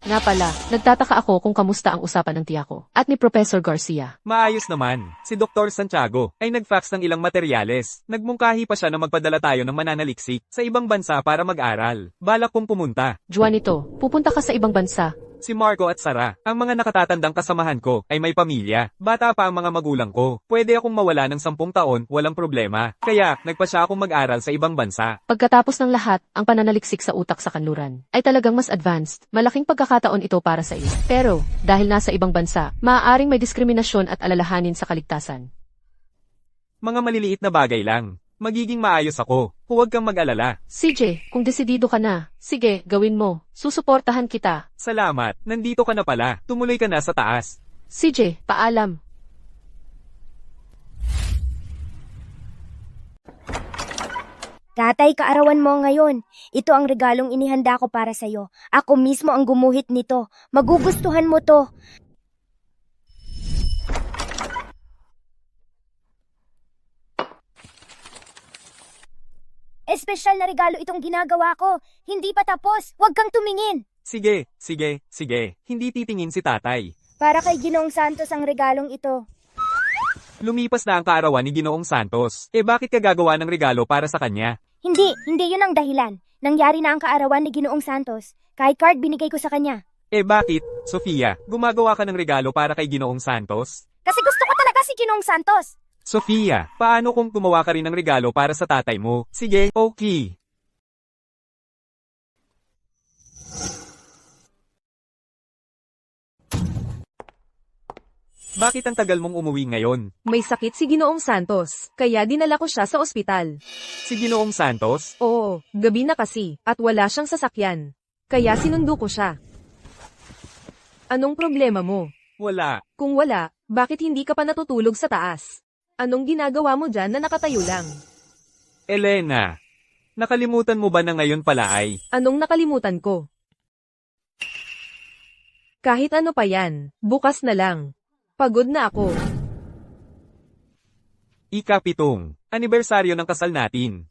Nga pala, nagtataka ako kung kamusta ang usapan ng tiya ko at ni Professor Garcia. Maayos naman. Si Dr. Santiago ay nag-fax ng ilang materyales. Nagmungkahi pa siya na magpadala tayo ng mananaliksik sa ibang bansa para mag-aral. Balak kong pumunta. Juanito, pupunta ka sa ibang bansa. Si Marco at Sara, ang mga nakatatandang kasamahan ko, ay may pamilya. Bata pa ang mga magulang ko. Pwede akong mawala ng 10 taon, walang problema. Kaya, nagpasya akong mag-aral sa ibang bansa. Pagkatapos ng lahat, ang pananaliksik sa utak sa kanluran ay talagang mas advanced. Malaking pagkakataon ito para sa iyo. Pero, dahil nasa ibang bansa, maaaring may diskriminasyon at alalahanin sa kaligtasan. Mga maliliit na bagay lang. Magiging maayos ako. Huwag kang mag-alala. CJ, kung desidido ka na, sige, gawin mo. Susuportahan kita. Salamat. Nandito ka na pala. Tumuloy ka na sa taas. CJ, paalam. Tatay, kaarawan mo ngayon. Ito ang regalong inihanda ko para sa'yo. Ako mismo ang gumuhit nito. Magugustuhan mo to. Espesyal na regalo itong ginagawa ko. Hindi pa tapos. Huwag kang tumingin. Sige. Hindi titingin si tatay. Para kay Ginoong Santos ang regalong ito. Lumipas na ang kaarawan ni Ginoong Santos. Bakit ka gagawa ng regalo para sa kanya? Hindi yun ang dahilan. Nangyari na ang kaarawan ni Ginoong Santos. Kahit card binigay ko sa kanya. Bakit, Sofia, gumagawa ka ng regalo para kay Ginoong Santos? Kasi gusto ko talaga si Ginoong Santos. Sofia, paano kung gumawa ka rin ng regalo para sa tatay mo? Sige, okay. Bakit ang tagal mong umuwi ngayon? May sakit si Ginoong Santos, kaya dinala ko siya sa ospital. Si Ginoong Santos? Oo, gabi na kasi, at wala siyang sasakyan. Kaya sinundo ko siya. Anong problema mo? Wala. Kung wala, bakit hindi ka pa natutulog sa taas? Anong ginagawa mo dyan na nakatayo lang? Elena, nakalimutan mo ba na ngayon pala ay? Anong nakalimutan ko? Kahit ano pa yan, bukas na lang. Pagod na ako. Ika-7, anibersaryo ng kasal natin.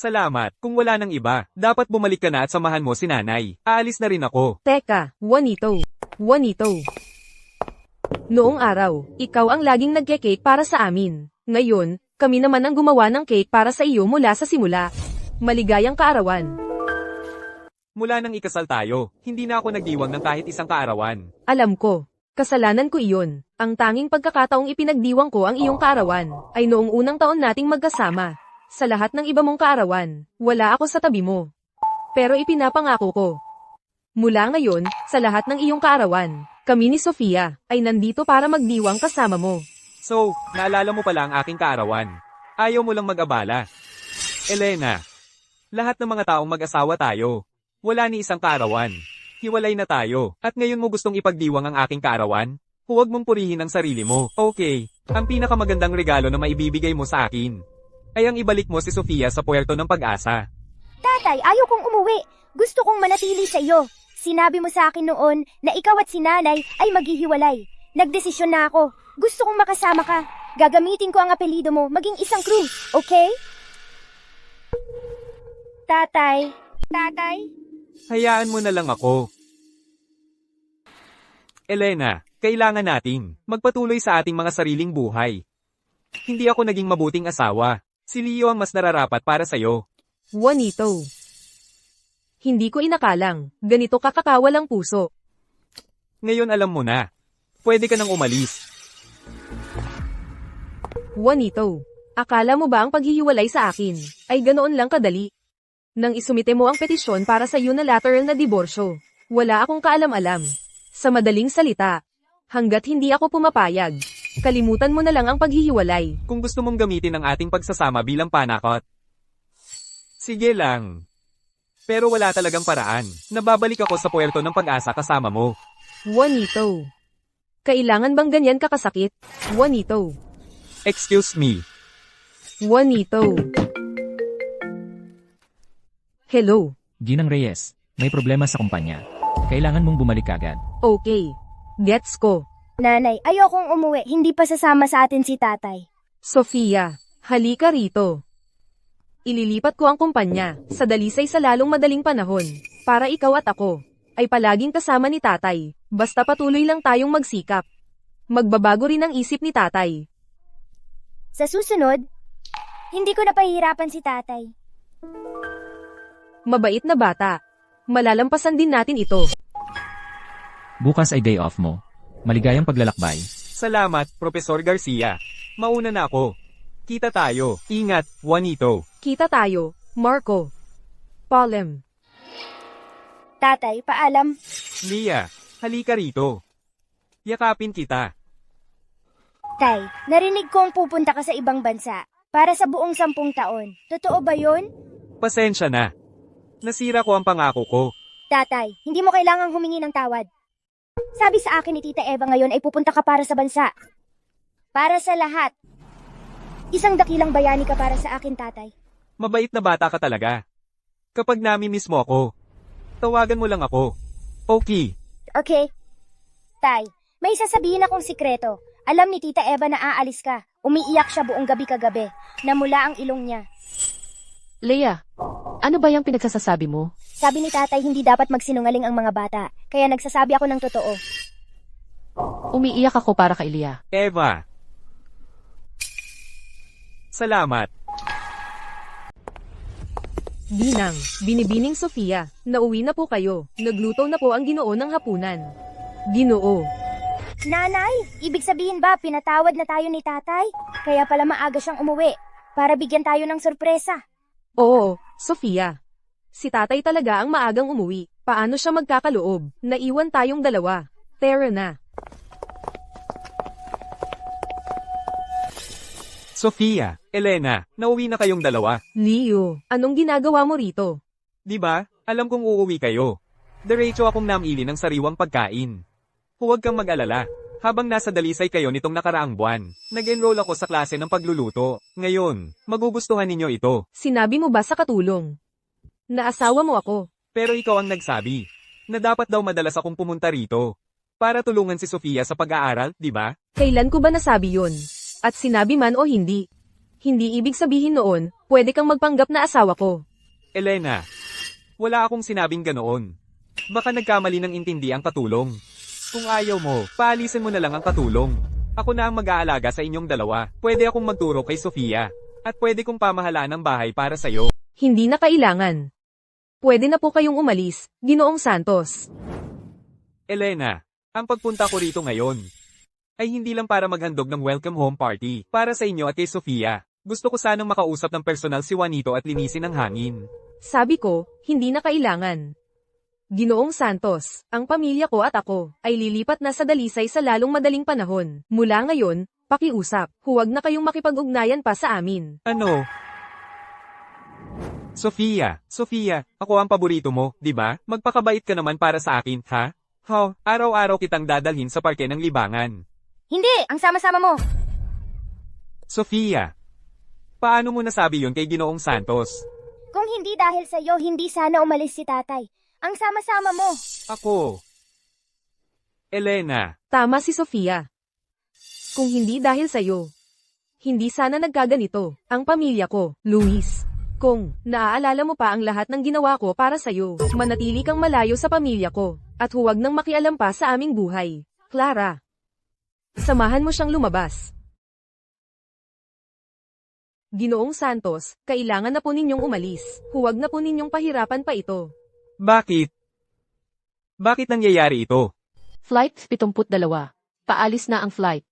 Salamat. Kung wala nang iba, dapat bumalik ka na at samahan mo si nanay. Aalis na rin ako. Teka, Juanito. Juanito. Noong araw, ikaw ang laging nagke-cake para sa amin. Ngayon, kami naman ang gumawa ng cake para sa iyo mula sa simula. Maligayang kaarawan. Mula nang ikasal tayo, hindi na ako nagdiwang ng kahit isang kaarawan. Alam ko. Kasalanan ko iyon. Ang tanging pagkakataong ipinagdiwang ko ang iyong kaarawan, ay noong unang taon nating magkasama. Sa lahat ng iba mong kaarawan, wala ako sa tabi mo. Pero ipinapangako ko. Mula ngayon, sa lahat ng iyong kaarawan, kami ni Sofia, ay nandito para magdiwang kasama mo. So, naalala mo pala ang aking kaarawan. Ayaw mo lang mag-abala. Elena, lahat ng mga taong mag-asawa tayo. Wala ni isang kaarawan. Hiwalay na tayo. At ngayon mo gustong ipagdiwang ang aking kaarawan? Huwag mong purihin ang sarili mo. Okay, ang pinakamagandang regalo na maibibigay mo sa akin ay ang ibalik mo si Sofia sa puerto ng pag-asa. Tatay, ayaw kong umuwi. Gusto kong manatili sa iyo. Sinabi mo sa akin noon na ikaw at si nanay ay maghihiwalay. Nagdesisyon na ako. Gusto kong makasama ka. Gagamitin ko ang apelido mo maging isang Cruz, okay? Tatay. Tatay? Hayaan mo na lang ako. Elena, kailangan nating magpatuloy sa ating mga sariling buhay. Hindi ako naging mabuting asawa. Si Leo ang mas nararapat para sa'yo. Juanito. Hindi ko inakalang, ganito kakakawalang puso. Ngayon alam mo na. Pwede ka nang umalis. Juanito, akala mo ba ang paghihiwalay sa akin ay ganoon lang kadali? Nang isumite mo ang petisyon para sa unilateral na diborsyo, wala akong kaalam-alam. Sa madaling salita, hanggat hindi ako pumapayag, kalimutan mo na lang ang paghihiwalay. Kung gusto mong gamitin ang ating pagsasama bilang panakot. Sige lang. Pero wala talagang paraan. Nababalik ako sa puerto ng pag-asa kasama mo. Juanito. Kailangan bang ganyan kakasakit? Juanito. Excuse me. Juanito. Hello. Ginang Reyes, may problema sa kumpanya. Kailangan mong bumalik agad. Okay. Gets ko. Nanay, ayokong umuwi. Hindi pa sasama sa atin si tatay. Sofia, halika rito. Ililipat ko ang kumpanya sa dalisay sa lalong madaling panahon para ikaw at ako ay palaging kasama ni tatay. Basta patuloy lang tayong magsikap. Magbabago rin ang isip ni tatay. Sa susunod, hindi ko na pahihirapan si tatay. Mabait na bata. Malalampasan din natin ito. Bukas ay day off mo. Maligayang paglalakbay. Salamat, Profesor Garcia. Mauna na ako. Kita tayo. Ingat, Juanito. Kita tayo, Marco. Polem. Tatay, paalam. Lia, halika rito. Yakapin kita. Tay, narinig kong pupunta ka sa ibang bansa para sa buong 10 taon. Totoo ba yun? Pasensya na. Nasira ko ang pangako ko. Tatay, hindi mo kailangang humingi ng tawad. Sabi sa akin ni Tita Eva ngayon ay pupunta ka para sa bansa. Para sa lahat. Isang dakilang bayani ka para sa akin, tatay. Mabait na bata ka talaga. Kapag nami-miss mo ako, tawagan mo lang ako. Okay. Okay? Tay, may sasabihin akong sikreto. Alam ni Tita Eva na aalis ka. Umiiyak siya buong gabi kagabi. Namula ang ilong niya. Leia, ano ba yung pinagsasasabi mo? Sabi ni tatay hindi dapat magsinungaling ang mga bata. Kaya nagsasabi ako ng totoo. Umiiyak ako para kay Leia. Eva. Salamat. Ginang, Binibining Sofia, nauwi na po kayo. Nagluto na po ang Ginoo ng hapunan. Ginoo. Nanay, ibig sabihin ba pinatawad na tayo ni tatay? Kaya pala maaga siyang umuwi. Para bigyan tayo ng sorpresa. Oo, Sofia. Si tatay talaga ang maagang umuwi. Paano siya magkakaloob? Naiwan tayong dalawa. Tara na. Sofia, Elena, nauwi na kayong dalawa. Leo, anong ginagawa mo rito? Di ba? Alam kong uuwi kayo. Diretso akong namili ng sariwang pagkain. Huwag kang mag-alala. Habang nasa dalisay kayo nitong nakaraang buwan, nag-enroll ako sa klase ng pagluluto. Ngayon, magugustuhan ninyo ito. Sinabi mo ba sa katulong? Naasawa mo ako. Pero ikaw ang nagsabi na dapat daw madalas akong pumunta rito para tulungan si Sofia sa pag-aaral, di ba? Kailan ko ba nasabi yon? At sinabi man o hindi? Hindi ibig sabihin noon, pwede kang magpanggap na asawa ko. Elena, wala akong sinabing ganoon. Baka nagkamali ng intindi ang katulong. Kung ayaw mo, paalisin mo na lang ang katulong. Ako na ang mag-aalaga sa inyong dalawa. Pwede akong magturo kay Sofia. At pwede kong pamahalaan ang bahay para sa'yo. Hindi na kailangan. Pwede na po kayong umalis, Ginoong Santos. Elena, ang pagpunta ko rito ngayon ay hindi lang para maghandog ng welcome home party para sa inyo at kay Sofia. Gusto ko sanang makausap ng personal si Juanito at linisin ang hangin. Sabi ko, hindi na kailangan. Ginoong Santos, ang pamilya ko at ako ay lilipat na sa Dalisay sa lalong madaling panahon. Mula ngayon, pakiusap, huwag na kayong makipag-ugnayan pa sa amin. Ano? Sofia, ako ang paborito mo, di ba? Magpakabait ka naman para sa akin, ha? Araw-araw kitang dadalhin sa parke ng libangan. Hindi, ang sama-sama mo. Sofia, paano mo nasabi yun kay Ginoong Santos? Kung hindi dahil sa'yo, hindi sana umalis si tatay. Ang sama-sama mo. Ako. Elena, Tama si Sofia. Kung hindi dahil sa'yo, hindi sana nagkaganito ang pamilya ko, Luis. Kung naaalala mo pa ang lahat ng ginawa ko para sa'yo, manatili kang malayo sa pamilya ko, at huwag nang makialam pa sa aming buhay. Clara. Samahan mo siyang lumabas. Ginoong Santos, kailangan na po ninyong umalis. Huwag na po ninyong pahirapan pa ito. bakit? Bakit nangyayari ito? Flight 72. Paalis na ang flight.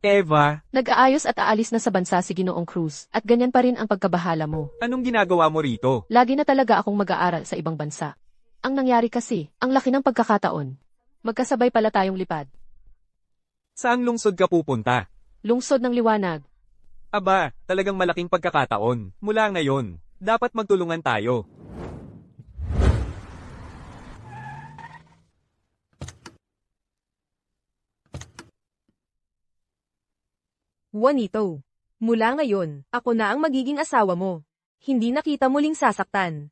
Eva, Nag-aayos at aalis na sa bansa si Ginoong Cruz, at ganyan pa rin ang pagkabahala mo. anong ginagawa mo rito? Lagi na talaga akong mag-aaral sa ibang bansa. Ang nangyari kasi, ang laki ng pagkakataon. Magkasabay pala tayong lipad. Saang lungsod ka pupunta? Lungsod ng liwanag. Aba, talagang malaking pagkakataon. Mula ngayon, dapat magtulungan tayo. Juanito. Mula ngayon, ako na ang magiging asawa mo. Hindi na kita muling sasaktan.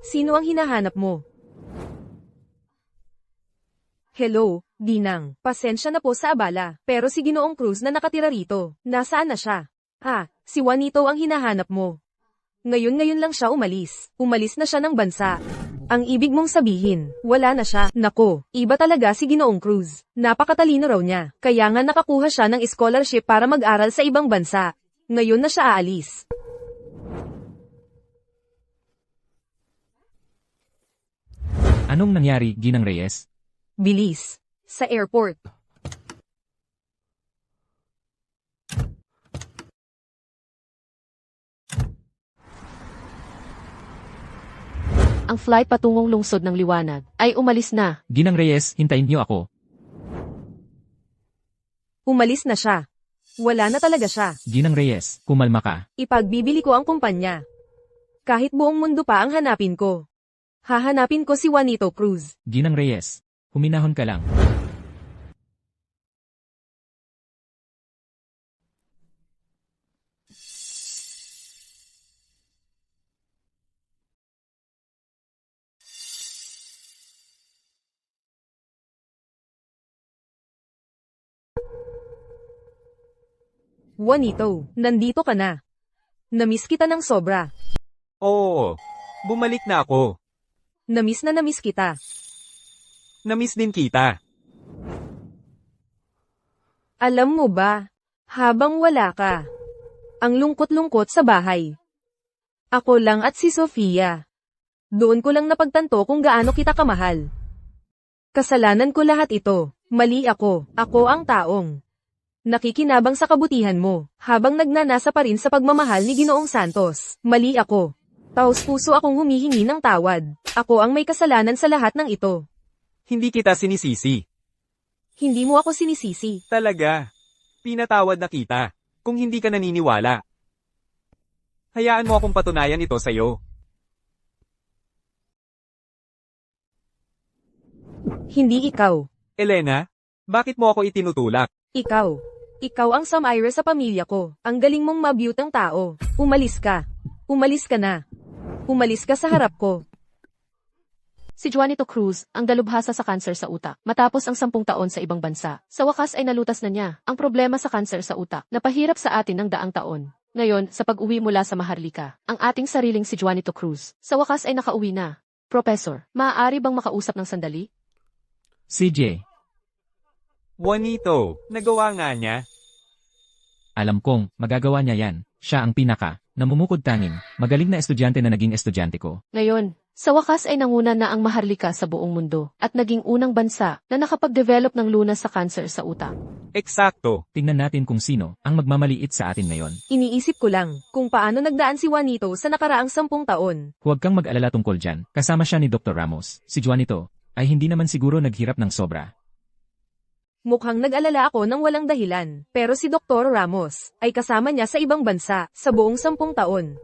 Sino ang hinahanap mo? Hello, Dinang. Pasensya na po sa abala, pero si Ginoong Cruz na nakatira rito. Nasaan na siya? Si Juanito ang hinahanap mo. Ngayon lang siya umalis. Umalis na siya ng bansa. Ang ibig mong sabihin, wala na siya. Nako, iba talaga si Ginoong Cruz. Napakatalino raw niya. Kaya nga nakakuha siya ng scholarship para mag-aral sa ibang bansa. Ngayon na siya aalis. Anong nangyari, Ginang Reyes? Bilis. Sa airport. Ang flight patungong lungsod ng liwanag ay umalis na. Ginang Reyes, hintayin niyo ako. Umalis na siya. Wala na talaga siya. Ginang Reyes, kumalma ka. Ipagbibili ko ang kumpanya. Kahit buong mundo pa ang hanapin ko. Hahanapin ko si Juanito Cruz. Ginang Reyes, huminahon ka lang. Juanito, nandito ka na. Namiss kita ng sobra. Oo, bumalik na ako. Namiss na namiss kita. Namiss din kita. Alam mo ba, habang wala ka, ang lungkot-lungkot sa bahay. Ako lang at si Sofia. Doon ko lang napagtanto kung gaano kita kamahal. Kasalanan ko lahat ito. Mali ako. Ako ang taong nakikinabang sa kabutihan mo, habang nagnanasa pa rin sa pagmamahal ni Ginoong Santos. Mali ako. Taos-puso akong humihingi ng tawad. Ako ang may kasalanan sa lahat ng ito. Hindi kita sinisisi. Hindi mo ako sinisisi. Talaga. Pinatawad na kita. Kung hindi ka naniniwala. Hayaan mo akong patunayan ito sa'yo. Hindi ikaw. Elena, bakit mo ako itinutulak? Ikaw. Ikaw ang Samira sa pamilya ko. Ang galing mong mabutang tao. Umalis ka. Umalis ka na. Umalis ka sa harap ko. Si Juanito Cruz, ang dalubhasa sa kanser sa utak, matapos ang 10 taon sa ibang bansa. Sa wakas ay nalutas na niya ang problema sa kanser sa utak, napahirap sa atin ng daang taon. Ngayon, sa pag-uwi mula sa Maharlika, ang ating sariling si Juanito Cruz, sa wakas ay nakauwi na. Professor, maaari bang makausap ng sandali? CJ, Juanito, nagawa nga niya. alam kong magagawa niya yan. Siya ang namumukod tanging, magaling na estudyante na naging estudyante ko. Ngayon, sa wakas ay nanguna na ang Maharlika sa buong mundo at naging unang bansa na nakapag-develop ng lunas sa kanser sa utak. Eksakto. Tingnan natin kung sino ang magmamaliit sa atin ngayon. Iniisip ko lang kung paano nagdaan si Juanito sa nakaraang 10 taon. Huwag kang mag-alala tungkol dyan. Kasama siya ni Dr. Ramos. Si Juanito ay hindi naman siguro naghirap ng sobra. Mukhang nag-alala ako ng walang dahilan, pero si Dr. Ramos ay kasama niya sa ibang bansa sa buong 10 taon.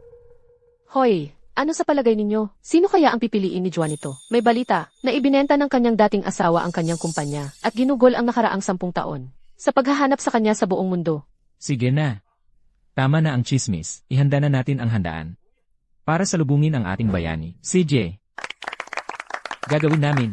Hoy, ano sa palagay ninyo? Sino kaya ang pipiliin ni Juanito? May balita na ibinenta ng kanyang dating asawa ang kanyang kumpanya at ginugol ang nakaraang 10 taon sa paghahanap sa kanya sa buong mundo. Sige na. Tama na ang chismis. Ihanda na natin ang handaan. Para salubungin ang ating bayani. CJ. Gagawin namin.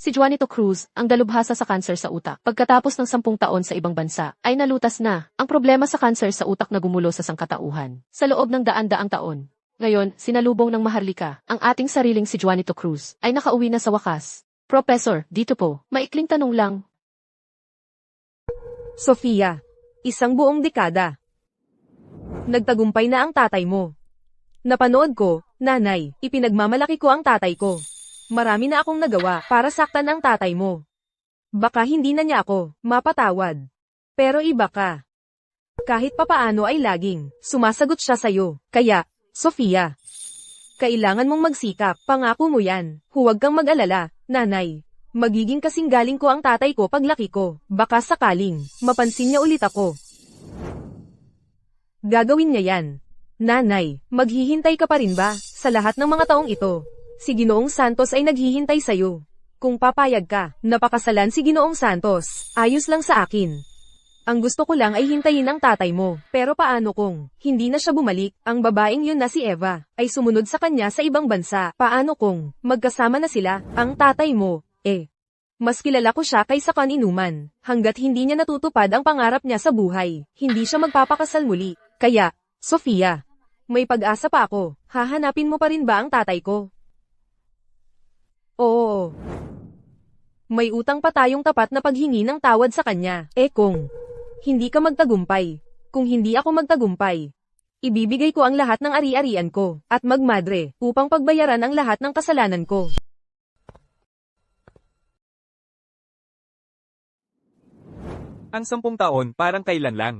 Si Juanito Cruz, ang dalubhasa sa kanser sa utak, pagkatapos ng 10 taon sa ibang bansa, ay nalutas na ang problema sa kanser sa utak na gumulo sa sangkatauhan sa loob ng daan-daang taon. Ngayon, sinalubong ng Maharlika, ang ating sariling si Juanito Cruz, ay nakauwi na sa wakas. Professor, dito po, maikling tanong lang. Sofia, isang buong dekada. Nagtagumpay na ang tatay mo. Napanood ko, nanay, ipinagmamalaki ko ang tatay ko. Marami na akong nagawa para saktan ang tatay mo. Baka hindi na niya ako mapatawad. Pero iba ka. Kahit papaano ay laging sumasagot siya sa'yo. Kaya, Sofia, kailangan mong magsikap. Pangako mo yan. Huwag kang mag-alala, nanay. Magiging kasing galing ko ang tatay ko paglaki ko. Baka sakaling mapansin niya ulit ako. Gagawin niya yan. Nanay, maghihintay ka pa rin ba sa lahat ng mga taong ito? Si Ginoong Santos ay naghihintay sa'yo. Kung papayag ka, napakasalan si Ginoong Santos. Ayos lang sa akin. Ang gusto ko lang ay hintayin ang tatay mo. Pero paano kung hindi na siya bumalik? Ang babaeng yun na si Eva ay sumunod sa kanya sa ibang bansa. Paano kung magkasama na sila? Ang tatay mo, mas kilala ko siya kaysa kaninuman. Hanggat hindi niya natutupad ang pangarap niya sa buhay, hindi siya magpapakasal muli. Kaya, Sofia, may pag-asa pa ako. Hahanapin mo pa rin ba ang tatay ko? Oo. May utang pa tayong tapat na paghingi ng tawad sa kanya. Kung hindi ka magtagumpay, kung hindi ako magtagumpay, ibibigay ko ang lahat ng ari-arian ko, at magmadre, upang pagbayaran ang lahat ng kasalanan ko. Ang 10 taon parang kailan lang.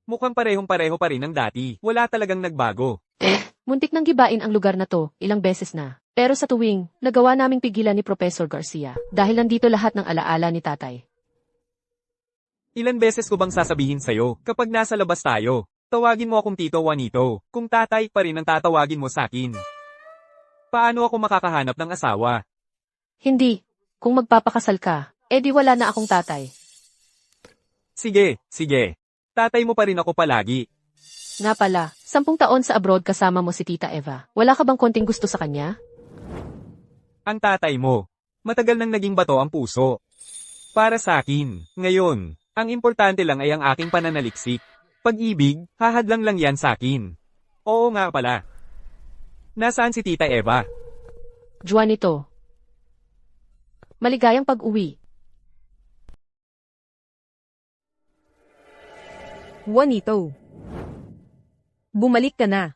Mukhang parehong-pareho pa rin ang dati. Wala talagang nagbago. Muntik nang gibain ang lugar na to, ilang beses na. Pero sa tuwing, nagawa naming pigilan ni Professor Garcia, dahil nandito lahat ng alaala ni tatay. Ilan beses ko bang sasabihin sa'yo, kapag nasa labas tayo, tawagin mo akong Tito Juanito, kung tatay pa rin ang tatawagin mo sa akin. Paano ako makakahanap ng asawa? Hindi. Kung magpapakasal ka, edi wala na akong tatay. Sige, sige. Tatay mo pa rin ako palagi. Nga pala, 10 taon sa abroad kasama mo si Tita Eva. Wala ka bang konting gusto sa kanya? Ang tatay mo. Matagal nang naging bato ang puso. Para sa akin, ngayon, ang importante lang ay ang aking pananaliksik. Pag-ibig, hahadlang lang yan sa akin. Oo nga pala. Nasaan si Tita Eva? Juanito. Maligayang pag-uwi. Juanito. Bumalik ka na.